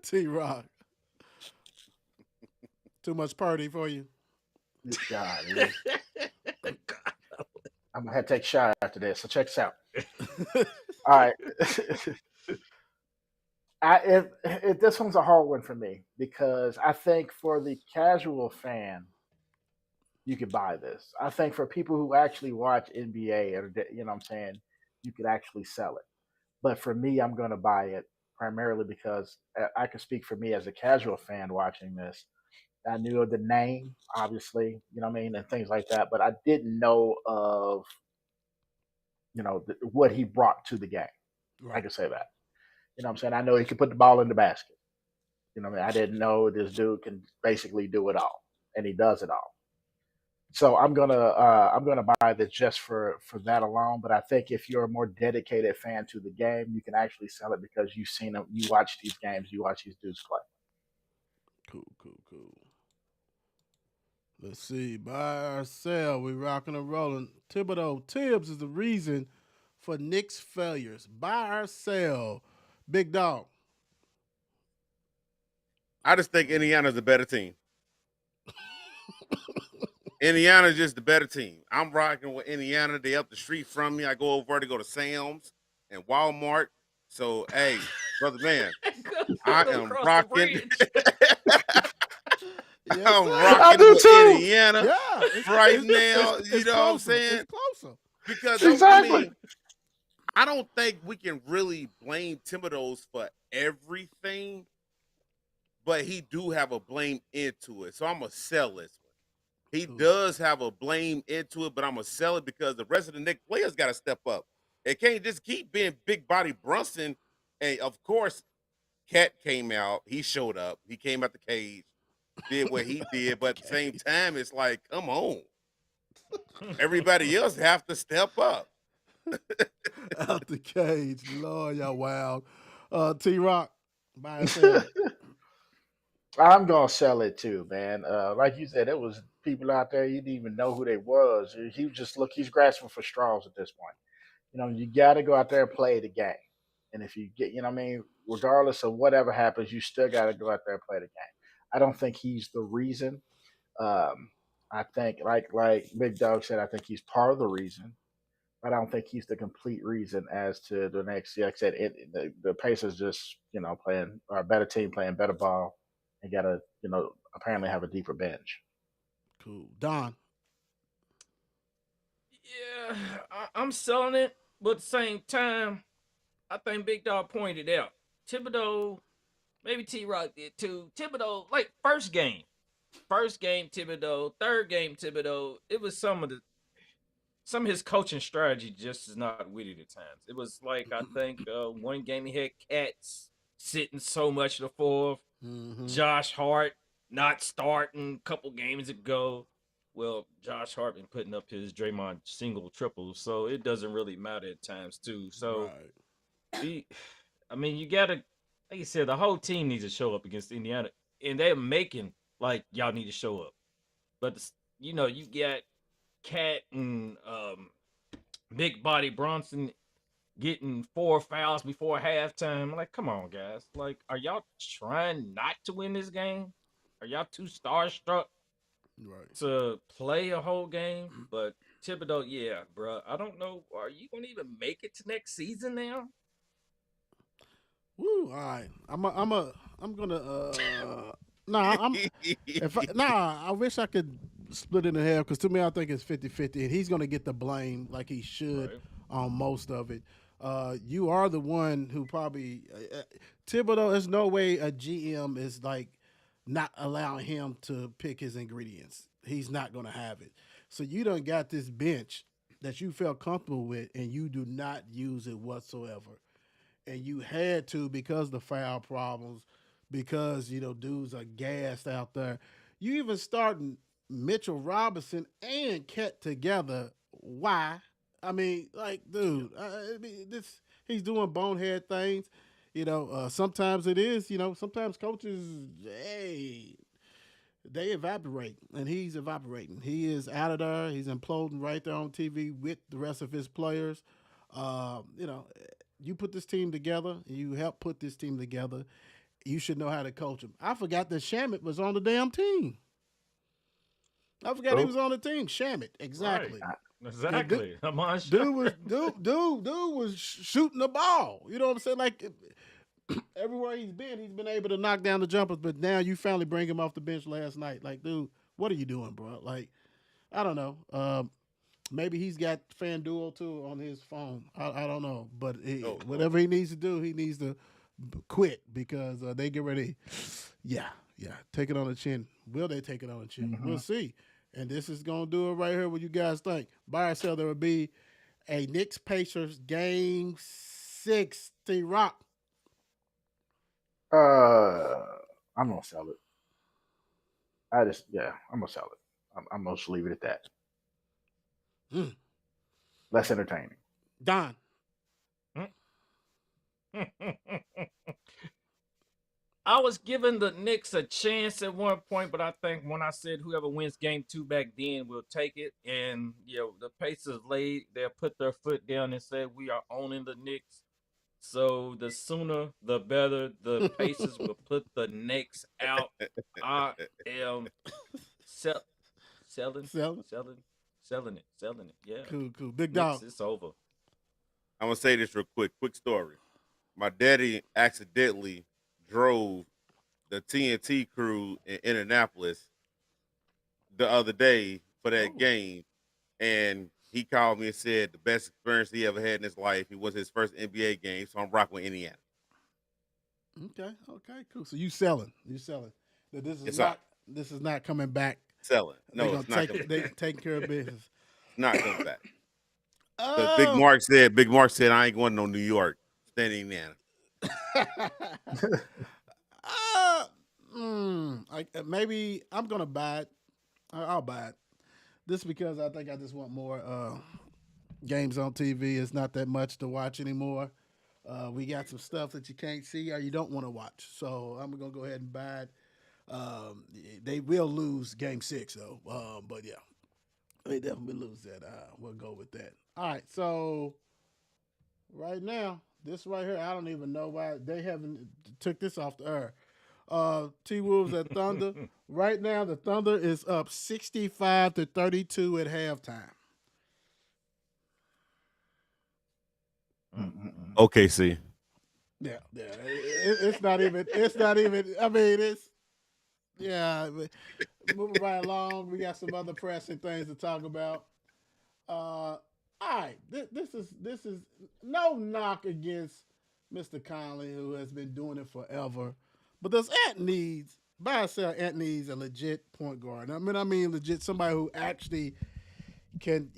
Speaker 2: T-Rock. Too much party for you?
Speaker 3: God, I'm going to have to take a shot after this, so check this out. All right. This one's a hard one for me because I think for the casual fan, you could buy this. I think for people who actually watch NBA, or you know what I'm saying, you could actually sell it. But for me, I'm going to buy it primarily because I can speak for me as a casual fan watching this. I knew of the name, obviously, and things like that, but I didn't know of, what he brought to the game. Right. I can say that. You know what I'm saying? I know he can put the ball in the basket. I didn't know this dude can basically do it all, and he does it all. So I'm gonna buy this just for that alone. But I think if you're a more dedicated fan to the game, you can actually sell it because you've seen them, you watch these games, you watch these dudes play.
Speaker 2: Cool. Let's see. Buy or sell. We rocking and rolling. Thibodeau Tibbs is the reason for Knicks' failures. Buy or sell. Big dog.
Speaker 4: I just think Indiana's a better team. Indiana's just the better team. I'm rocking with Indiana. They up the street from me. I go over to go to Sam's and Walmart. So, hey, brother man, I am rocking.
Speaker 2: Yes,
Speaker 4: I'm
Speaker 2: sir.
Speaker 3: I
Speaker 4: rocking
Speaker 3: do
Speaker 4: with
Speaker 3: too.
Speaker 4: Indiana
Speaker 2: Yeah,
Speaker 4: right now.
Speaker 2: it's
Speaker 4: You know what I'm
Speaker 2: closer.
Speaker 4: saying?
Speaker 2: It's closer.
Speaker 4: Because
Speaker 3: Exactly.
Speaker 4: I don't think we can really blame Thibodeau's for everything, but he do have a blame into it. So I'm gonna sell this one. He
Speaker 2: Cool.
Speaker 4: does have a blame into it, but I'm gonna sell it because the rest of the Knicks players got to step up. It can't just keep being big body Brunson. And of course, Cat came out. He showed up. He came out the cage, did what he did. But at the same time, it's like, come on, everybody else have to step up.
Speaker 2: Out the cage. Lord, y'all wild. T Rock, buy and sell.
Speaker 3: I'm gonna sell it too, man. Like you said, there was people out there you didn't even know who they was. He just he's grasping for straws at this point. You got to go out there and play the game. And if you get, what I mean, regardless of whatever happens, you still got to go out there and play the game. I don't think he's the reason. Um, I think, like Big Dog said, I think he's part of the reason. But I don't think he's the complete reason as to the next. Like I said, the Pacers just playing or a better team playing better ball and got to apparently have a deeper bench.
Speaker 2: Cool. Don.
Speaker 5: Yeah, I'm selling it, but at the same time, I think Big Dog pointed out Thibodeau, maybe T Rock did too. Thibodeau, like first game Thibodeau, third game Thibodeau. It was some of his coaching strategy just is not with it at times. It was like I think one game he had Cats sitting so much of the fourth.
Speaker 2: Mm-hmm.
Speaker 5: Josh Hart not starting a couple games ago. Well, Josh Hart been putting up his Draymond single triple, so it doesn't really matter at times too. So, I mean, you gotta, like you said, the whole team needs to show up against Indiana, and they're making like y'all need to show up. But you got Cat and Big Body Bronson getting 4 fouls before halftime. I'm like, come on, guys. Like, are y'all trying not to win this game? Are y'all too starstruck to play a whole game? But Thibodeau, yeah, bro. I don't know. Are you gonna even make it to next season now?
Speaker 2: Woo! All right. I'm gonna. I wish I could split it in half because to me I think it's 50-50 and he's gonna get the blame like he should on most of it. You are the one who probably Thibodeau. There's no way a GM is like not allowing him to pick his ingredients. He's not gonna have it. So you done got this bench that you felt comfortable with and you do not use it whatsoever. And you had to because the foul problems, because dudes are gassed out there. You even starting Mitchell Robinson and Ket together. Why? I mean, like, dude, this he's doing bonehead things. Sometimes it is. Sometimes coaches, hey, they evaporate, and he's evaporating. He is out of there. He's imploding right there on TV with the rest of his players. You put this team together. You help put this team together. You should know how to coach them. I forgot that Shamit was on the damn team. I forgot he was on the team. Shamit, exactly.
Speaker 5: Right. Exactly.
Speaker 2: Dude was shooting the ball. You know what I'm saying? Like everywhere he's been able to knock down the jumpers. But now you finally bring him off the bench last night. Like, dude, what are you doing, bro? Like, I don't know. Maybe he's got FanDuel too on his phone. I don't know, but whatever he needs to do, he needs to quit because they get ready. Yeah, take it on the chin. Will they take it on the chin? Mm-hmm. We'll see. And this is gonna do it right here. What you guys think? Buy or sell? There will be a Knicks Pacers game 6. T Rock.
Speaker 3: I'm gonna sell it. I'm gonna sell it. I'm gonna just leave it at that. Less entertaining.
Speaker 2: Don.
Speaker 5: I was giving the Knicks a chance at one point, but I think when I said whoever wins game 2 back then will take it, and the Pacers they'll put their foot down and say we are owning the Knicks. So the sooner the better. The Pacers will put the Knicks out. I am selling it. Yeah.
Speaker 2: Cool. Big Dog.
Speaker 5: It's over.
Speaker 4: I'm gonna say this real quick. Quick story. My daddy accidentally drove the TNT crew in Indianapolis the other day for that
Speaker 2: Oh.
Speaker 4: game, and he called me and said the best experience he ever had in his life. It was his first NBA game, so I'm rocking with Indiana.
Speaker 2: Okay, cool. So you selling. That
Speaker 4: Yes, sir.
Speaker 2: this is not coming back.
Speaker 4: Selling.
Speaker 2: They're
Speaker 4: No,
Speaker 2: gonna
Speaker 4: it's not coming
Speaker 2: they
Speaker 4: back.
Speaker 2: taking care of business.
Speaker 4: Not coming back. Because
Speaker 2: Oh,
Speaker 4: Big Mark said I ain't going to no New York. Staying in Indiana.
Speaker 2: maybe I'm gonna buy it. I'll buy it. This because I think I just want more games on TV. It's not that much to watch anymore. We got some stuff that you can't see or you don't want to watch. So I'm gonna go ahead and buy it. They will lose Game 6 though. But yeah, they definitely lose that. We'll go with that. All right. So right now, this right here, I don't even know why they haven't took this off the air. T Wolves at Thunder. Right now, the Thunder is up 65-32 at halftime.
Speaker 4: OKC.
Speaker 2: Yeah. It's not even. It's not even. I mean, it's yeah. Moving right along, we got some other pressing things to talk about. All right, this is no knock against Mr. Conley, who has been doing it forever, but does Ant needs by itself? Ant needs a legit point guard. I mean legit somebody who actually can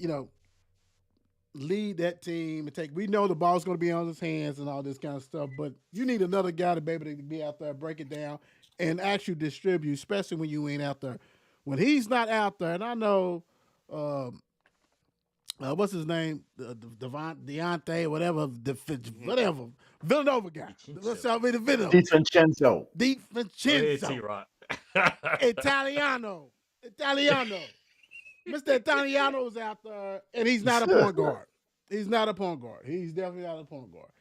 Speaker 2: lead that team and take. We know the ball's going to be on his hands and all this kind of stuff, but you need another guy to be able to be out there, break it down, and actually distribute, especially when you ain't out there. When he's not out there, and I know, what's his name, Deontay, whatever, whatever, Villanova guy. Let's start with the Villanova.
Speaker 3: DiVincenzo.
Speaker 5: T-Rock.
Speaker 2: Italiano. Mr. Italiano's out there, and he's not a point guard. He's not a point guard. He's definitely not a point guard.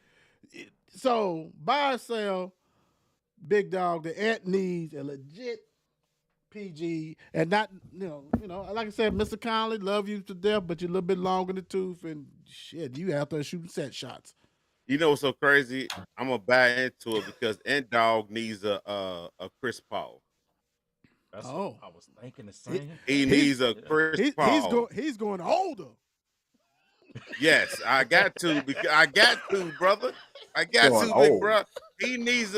Speaker 2: So, buy or sell, big dog, the Ant needs a legit PG, and not, like I said, Mr. Conley, love you to death, but you're a little bit long in the tooth, and shit, you out there shooting set shots.
Speaker 4: You know what's so crazy? I'm gonna buy into it because Ant Dog needs a Chris Paul.
Speaker 5: That's what I was thinking the same.
Speaker 4: He needs a Chris Paul.
Speaker 2: He's going older.
Speaker 4: Yes, I got to, brother. I got
Speaker 3: Going
Speaker 4: to, big
Speaker 3: old.
Speaker 4: bro. He needs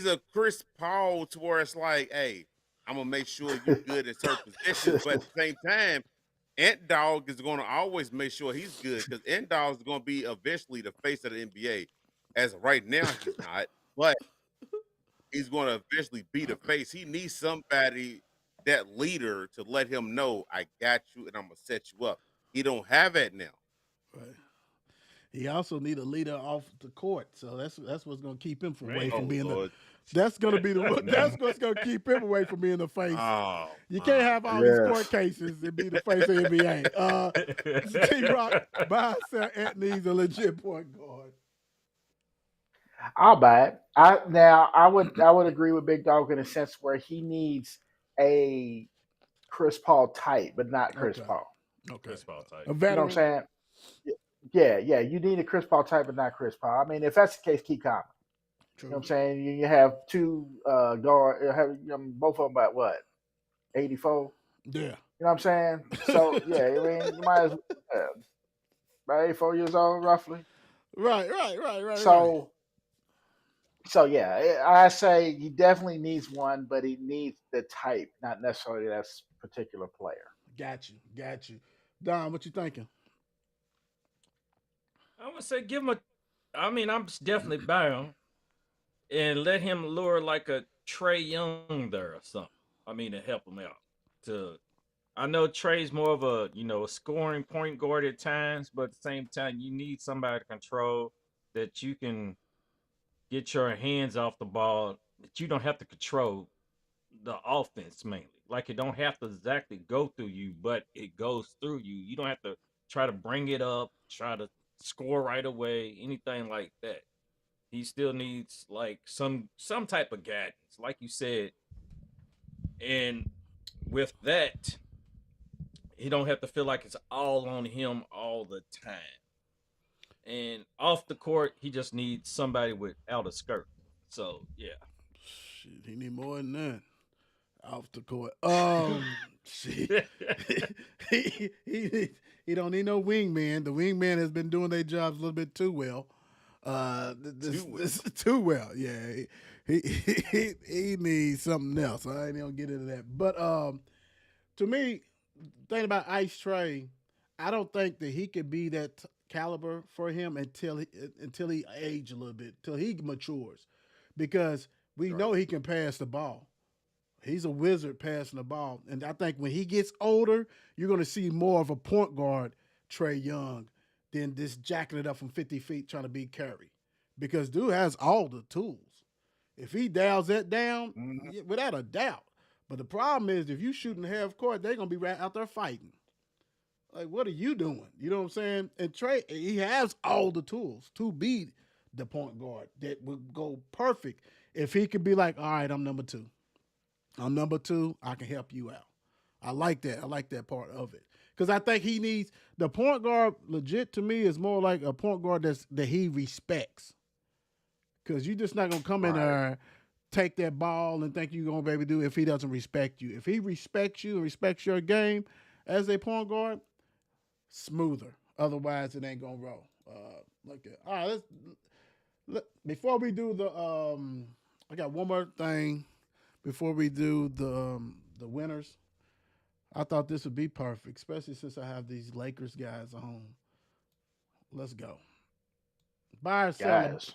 Speaker 4: a Chris Paul to where it's like, hey, I'm gonna make sure you're good in certain positions, but at the same time, Ant Dog is gonna always make sure he's good because Ant Dog is gonna be eventually the face of the NBA. As of right now, he's not, but he's gonna eventually be the face. He needs somebody, that leader, to let him know I got you and I'm gonna set you up. He don't have that now.
Speaker 2: Right. He also need a leader off the court, so that's what's gonna keep him away from being
Speaker 4: Lord.
Speaker 2: That's gonna be that's what's gonna keep him away from being the face.
Speaker 4: Oh,
Speaker 2: You can't have all these court cases and be the face of NBA. T-Rock, buy sell Ant needs a legit point guard.
Speaker 3: I'll buy it. I would agree with Big Dog in a sense where he needs a Chris Paul type, but not Chris
Speaker 2: Okay.
Speaker 3: Paul.
Speaker 2: Okay.
Speaker 5: Chris Paul type.
Speaker 2: A
Speaker 3: You know
Speaker 2: veteran.
Speaker 3: what I'm saying? Yeah. You need a Chris Paul type, but not Chris Paul. I mean, if that's the case, keep calm.
Speaker 2: True.
Speaker 3: You know what I'm saying? You have two guard, both of them about what, 84?
Speaker 2: Yeah.
Speaker 3: You know what I'm saying? So yeah, I mean, you might as well about 84 years old, roughly.
Speaker 2: Right.
Speaker 3: So yeah, I say he definitely needs one, but he needs the type, not necessarily that particular player.
Speaker 2: Got you. Don, what you thinking?
Speaker 5: I would say give him I'm definitely buying him and let him lure like a Trey Young there or something. To help him out. I know Trey's more of a scoring point guard at times, but at the same time you need somebody to control that you can get your hands off the ball, that you don't have to control the offense mainly. Like it don't have to exactly go through you, but it goes through you. You don't have to try to bring it up, try to score right away, anything like that. He still needs like some type of guidance, like you said. And with that, he don't have to feel like it's all on him all the time. And off the court, he just needs somebody without a skirt. So yeah.
Speaker 2: Shit, he need more than that. off the court. She, he don't need no wingman. The wingman has been doing their jobs a little bit too well. This too well. Yeah, he needs something else. I ain't gonna get into that. But to me, thing about Ice Trey, I don't think that he could be that caliber for him until he age a little bit, till he matures, because we know he can pass the ball. He's a wizard passing the ball, and I think when he gets older, you're going to see more of a point guard Trey Young than this jacking it up from 50 feet trying to be Curry, because dude has all the tools. If he dials that down, without a doubt. But the problem is, if you shooting half court, they're gonna be right out there fighting. Like, what are you doing? You know what I'm saying? And Trey, he has all the tools to be the point guard that would go perfect if he could be like, all right, I'm number two. I'm number two. I can help you out. I like that. I like that part of it. Because I think he needs the point guard. Legit to me is more like a point guard that he respects. Because you're just not gonna come in there, take that ball, and think you're gonna be able to do it if he doesn't respect you. If he respects you and respects your game as a point guard, smoother. Otherwise, it ain't gonna roll. Like that. All right. Before we do the, I got one more thing. Before we do the winners, I thought this would be perfect, especially since I have these Lakers guys on. Let's go. Buy or sell.
Speaker 3: Guys.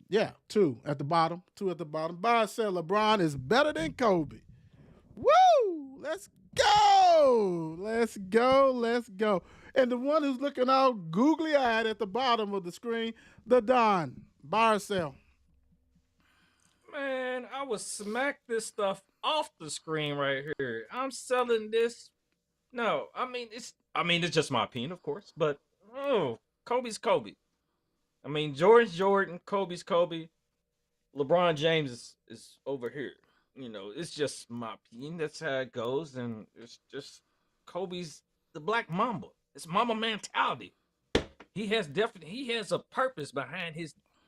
Speaker 2: Yeah, two at the bottom. Buy or sell. LeBron is better than Kobe. Woo! Let's go. Let's go. And the one who's looking all googly-eyed at the bottom of the screen, the Don. Buy or sell.
Speaker 5: Man, I would smack this stuff off the screen right here. I'm selling this. No, I mean it's just my opinion, of course, but Kobe's Kobe. I mean, Jordan's Jordan, Kobe's Kobe. LeBron James is over here. You know, it's just my opinion. That's how it goes, and it's just Kobe's the Black Mamba. It's Mamba mentality. He has a purpose behind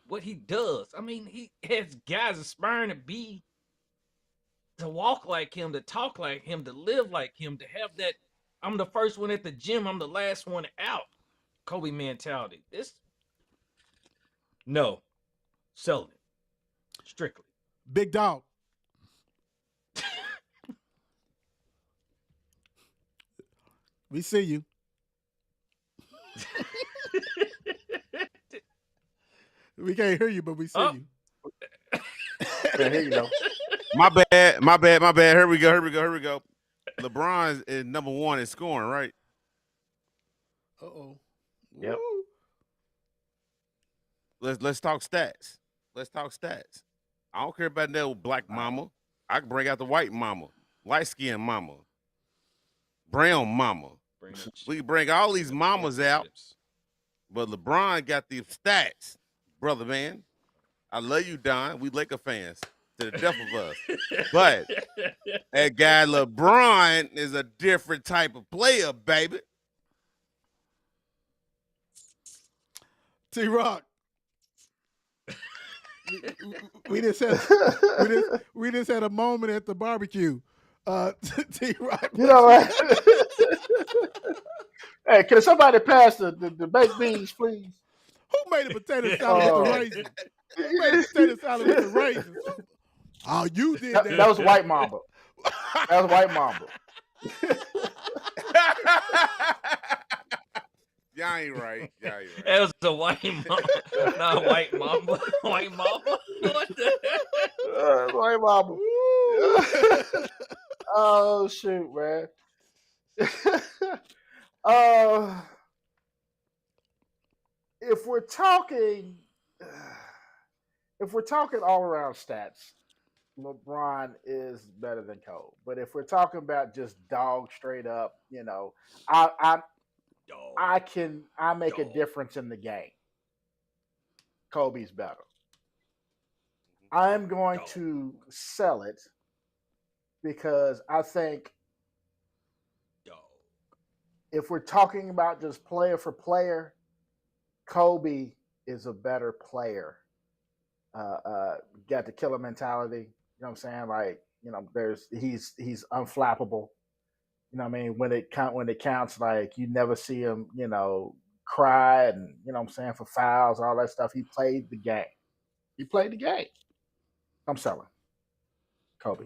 Speaker 5: what he does. I mean, he has guys aspiring to walk like him, to talk like him, to live like him, to have that I'm the first one at the gym, I'm the last one out Kobe mentality. No. Selling it. Strictly.
Speaker 2: Big dog. We see you. We can't hear you, but we see you.
Speaker 3: Yeah, here you go.
Speaker 4: My bad. Here we go. LeBron is number one in scoring, right?
Speaker 2: Uh-oh.
Speaker 3: Yep.
Speaker 4: Let's talk stats. I don't care about that old black mama. I can bring out the white mama, light skinned mama, brown mama. We can bring all these mamas out, but LeBron got the stats, brother man. I love you, Don. We Laker fans to the death of us. But that guy LeBron is a different type of player, baby.
Speaker 2: T-Rock. We just had a moment at the barbecue. T-Rock.
Speaker 3: You know what? Hey, can somebody pass the baked beans, please?
Speaker 2: Who made a potato salad with the raisins? Who made a potato salad with the raisins? Oh, you did that.
Speaker 3: That was White Mamba.
Speaker 4: Y'all ain't right.
Speaker 5: That was the white mama, not white mamba. White mamba. What the heck?
Speaker 3: White Mamba. Oh shoot, man. If we're talking all around stats, LeBron is better than Cole. But if we're talking about just dog straight up, you know, I make a difference in the game. Kobe's better. I'm going to sell it because I think if we're talking about just player for player, Kobe is a better player. Got the killer mentality. You know what I'm saying? Like, he's unflappable. You know what I mean? When it counts, like you never see him, cry and you know what I'm saying for fouls, all that stuff. He played the game. He played the game. I'm selling Kobe.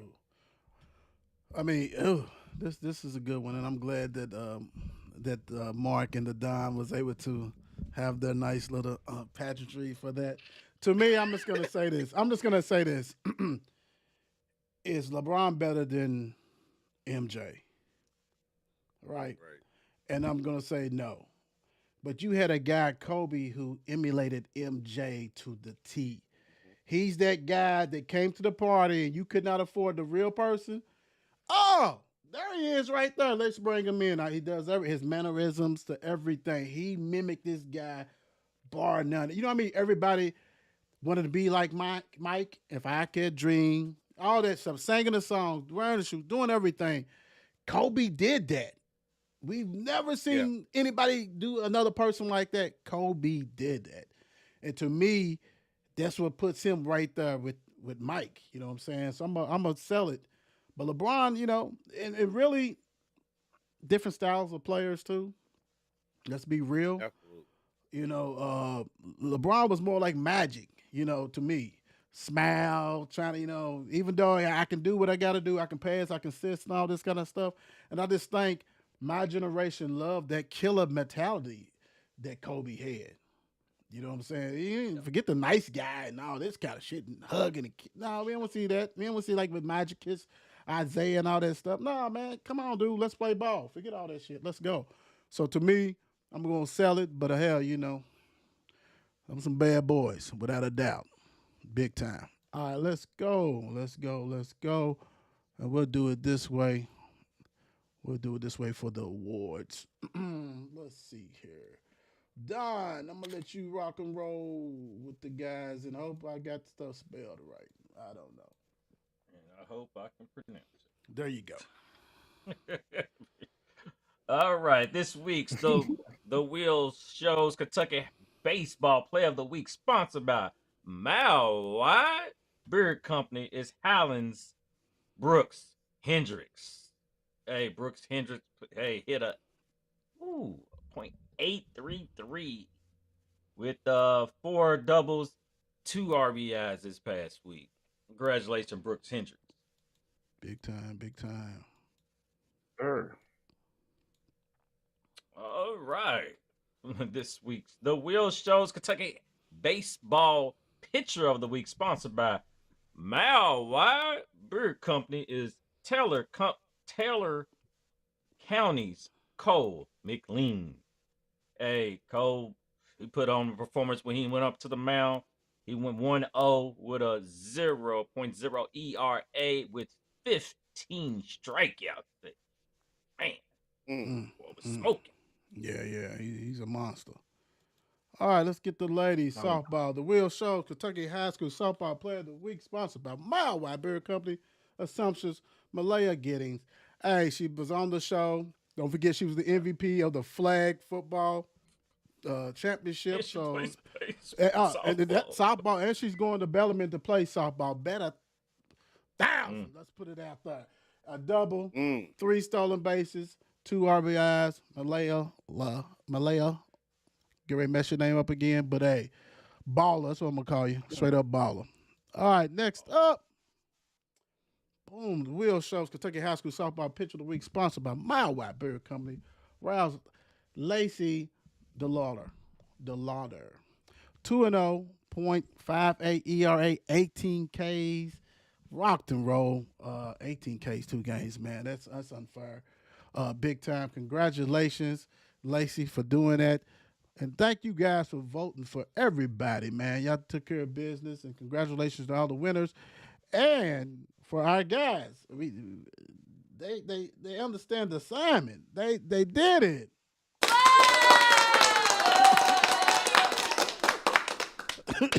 Speaker 2: I mean, this is a good one, and I'm glad that Mark and the Don was able to have their nice little pageantry for that. To me, I'm just gonna say this. Is LeBron better than MJ? Right.
Speaker 4: Right.
Speaker 2: And I'm gonna say no. But you had a guy, Kobe, who emulated MJ to the T. He's that guy that came to the party and you could not afford the real person. Oh, there he is right there. Let's bring him in. He does his mannerisms to everything. He mimicked this guy, bar none. You know what I mean? Everybody wanted to be like Mike, if I could dream, all that stuff, singing the songs, wearing the shoes, doing everything. Kobe did that. We've never seen anybody do another person like that. Kobe did that. And to me, that's what puts him right there with Mike. You know what I'm saying? So I'm going to sell it. But LeBron, and really different styles of players too. Let's be real.
Speaker 4: Absolutely.
Speaker 2: LeBron was more like Magic, to me. Smile, trying to, even though I can do what I got to do, I can pass, I can assist, and all this kind of stuff. And I just think my generation loved that killer mentality that Kobe had. You know what I'm saying? You didn't forget the nice guy and all this kind of shit and hugging. No, we don't see that. We don't see like with Magic Kiss, Isaiah and all that stuff. No, man, come on, dude. Let's play ball. Forget all that shit. Let's go. So to me, I'm going to sell it, but hell, I'm some bad boys, without a doubt. Big time. All right, let's go. And we'll do it this way. For the awards. Let's see here. Don, I'm going to let you rock and roll with the guys, and I hope I got the stuff spelled right. I don't know.
Speaker 5: And I hope I can pronounce it.
Speaker 2: There you go.
Speaker 5: All right, this week's the Wheel shows Kentucky Baseball Player of the Week, sponsored by Mile Wide Beer Company, is Highlands Brooks Hendricks. Hey, Brooks Hendricks, hit a .833 with 4 doubles, 2 RBIs this past week. Congratulations, Brooks Hendricks.
Speaker 2: Big time.
Speaker 3: Sure.
Speaker 5: All right. This week's The Wheel shows Kentucky Baseball Pitcher of the Week, sponsored by Mile Wide Beer Company, is Taylor County's Cole McLean. Hey, Cole, he put on a performance when he went up to the mound. He went 1-0 with a 0.0 ERA with 15 strikeouts. Man, boy was smoking.
Speaker 2: Yeah, he's a monster. All right, let's get the ladies softball. The Wheel shows Kentucky High School Softball Player of the Week, sponsored by Mile Wide Beer Company, Assumptions, Malaya Giddings. Hey, she was on the show. Don't forget, she was the MVP of the flag football championship. Softball, and she's going to Bellarmine to play softball. Bet 1,000. Let's put it out there. A double, 3 stolen bases, 2 RBIs. Malaya. Get ready to mess your name up again, but hey, baller. That's what I'm gonna call you. Straight up baller. All right, next up. Boom, the Wheel shows Kentucky High School Softball Pitcher of the Week, sponsored by Mile Wide Beer Company. Rouse Lacey DeLauder. 2-0, .58 ERA, 18 Ks. Rocked and roll. 18 Ks, 2 games, man. That's unfair. Big time. Congratulations, Lacey, for doing that. And thank you guys for voting for everybody, man. Y'all took care of business, and congratulations to all the winners. And for our guys, they understand the assignment. They did it.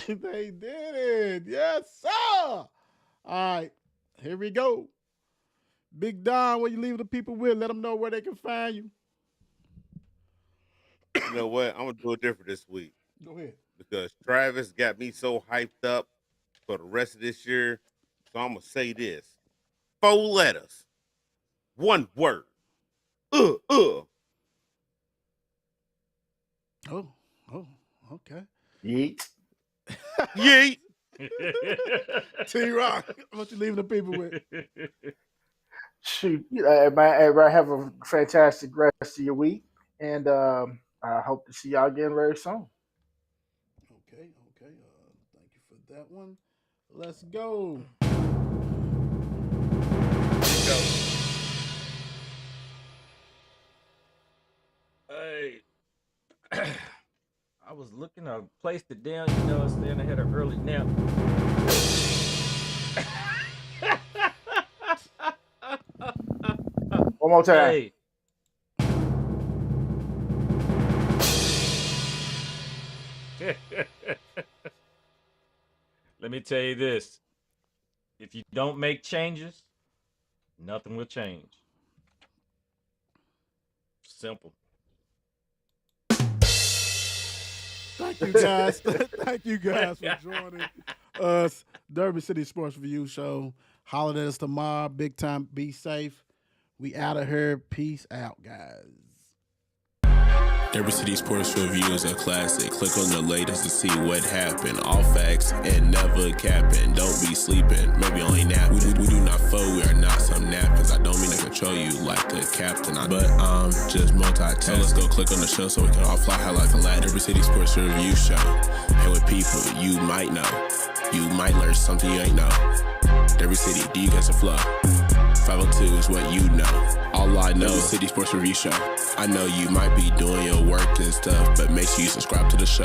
Speaker 2: They did it. Yes, sir. All right, here we go. Big Don, what you leave the people with? Let them know where they can find you.
Speaker 4: You know what? I'm gonna do it different this week.
Speaker 2: Go ahead.
Speaker 4: Because Travis got me so hyped up for the rest of this year. So I'm gonna say this. 4 letters. 1 word.
Speaker 2: Oh, okay.
Speaker 3: Yeet.
Speaker 4: Yeet.
Speaker 2: T-Rock, what you leaving the people with?
Speaker 3: Shoot, everybody have a fantastic rest of your week, and I hope to see y'all again very soon.
Speaker 2: Okay. Thank you for that one. Let's go.
Speaker 5: Hey, I was looking, I placed it down, you know what I'm saying? I had an early nap.
Speaker 3: One more time.
Speaker 5: Hey. Let me tell you this. If you don't make changes, nothing will change. Simple.
Speaker 2: Thank you guys. Thank you guys for joining us. Derby City Sports Review Show. Holidays tomorrow. Big time. Be safe. We out of here. Peace out, guys.
Speaker 1: Derby City Sports Review is a classic. Click on the latest to see what happened. All facts and never capping. Don't be sleeping, maybe only napping. We do not fold, we are not some napkins. I don't mean to control you like the captain. But I'm just multitasking. So let's go click on the show so we can all fly high like a lad. Derby City Sports Review Show. And with people you might know. You might learn something you ain't know. Derby City, do you catch a flow? 502 is what you know. All I know is City Sports Review Show. I know you might be doing your work and stuff, but make sure you subscribe to the show.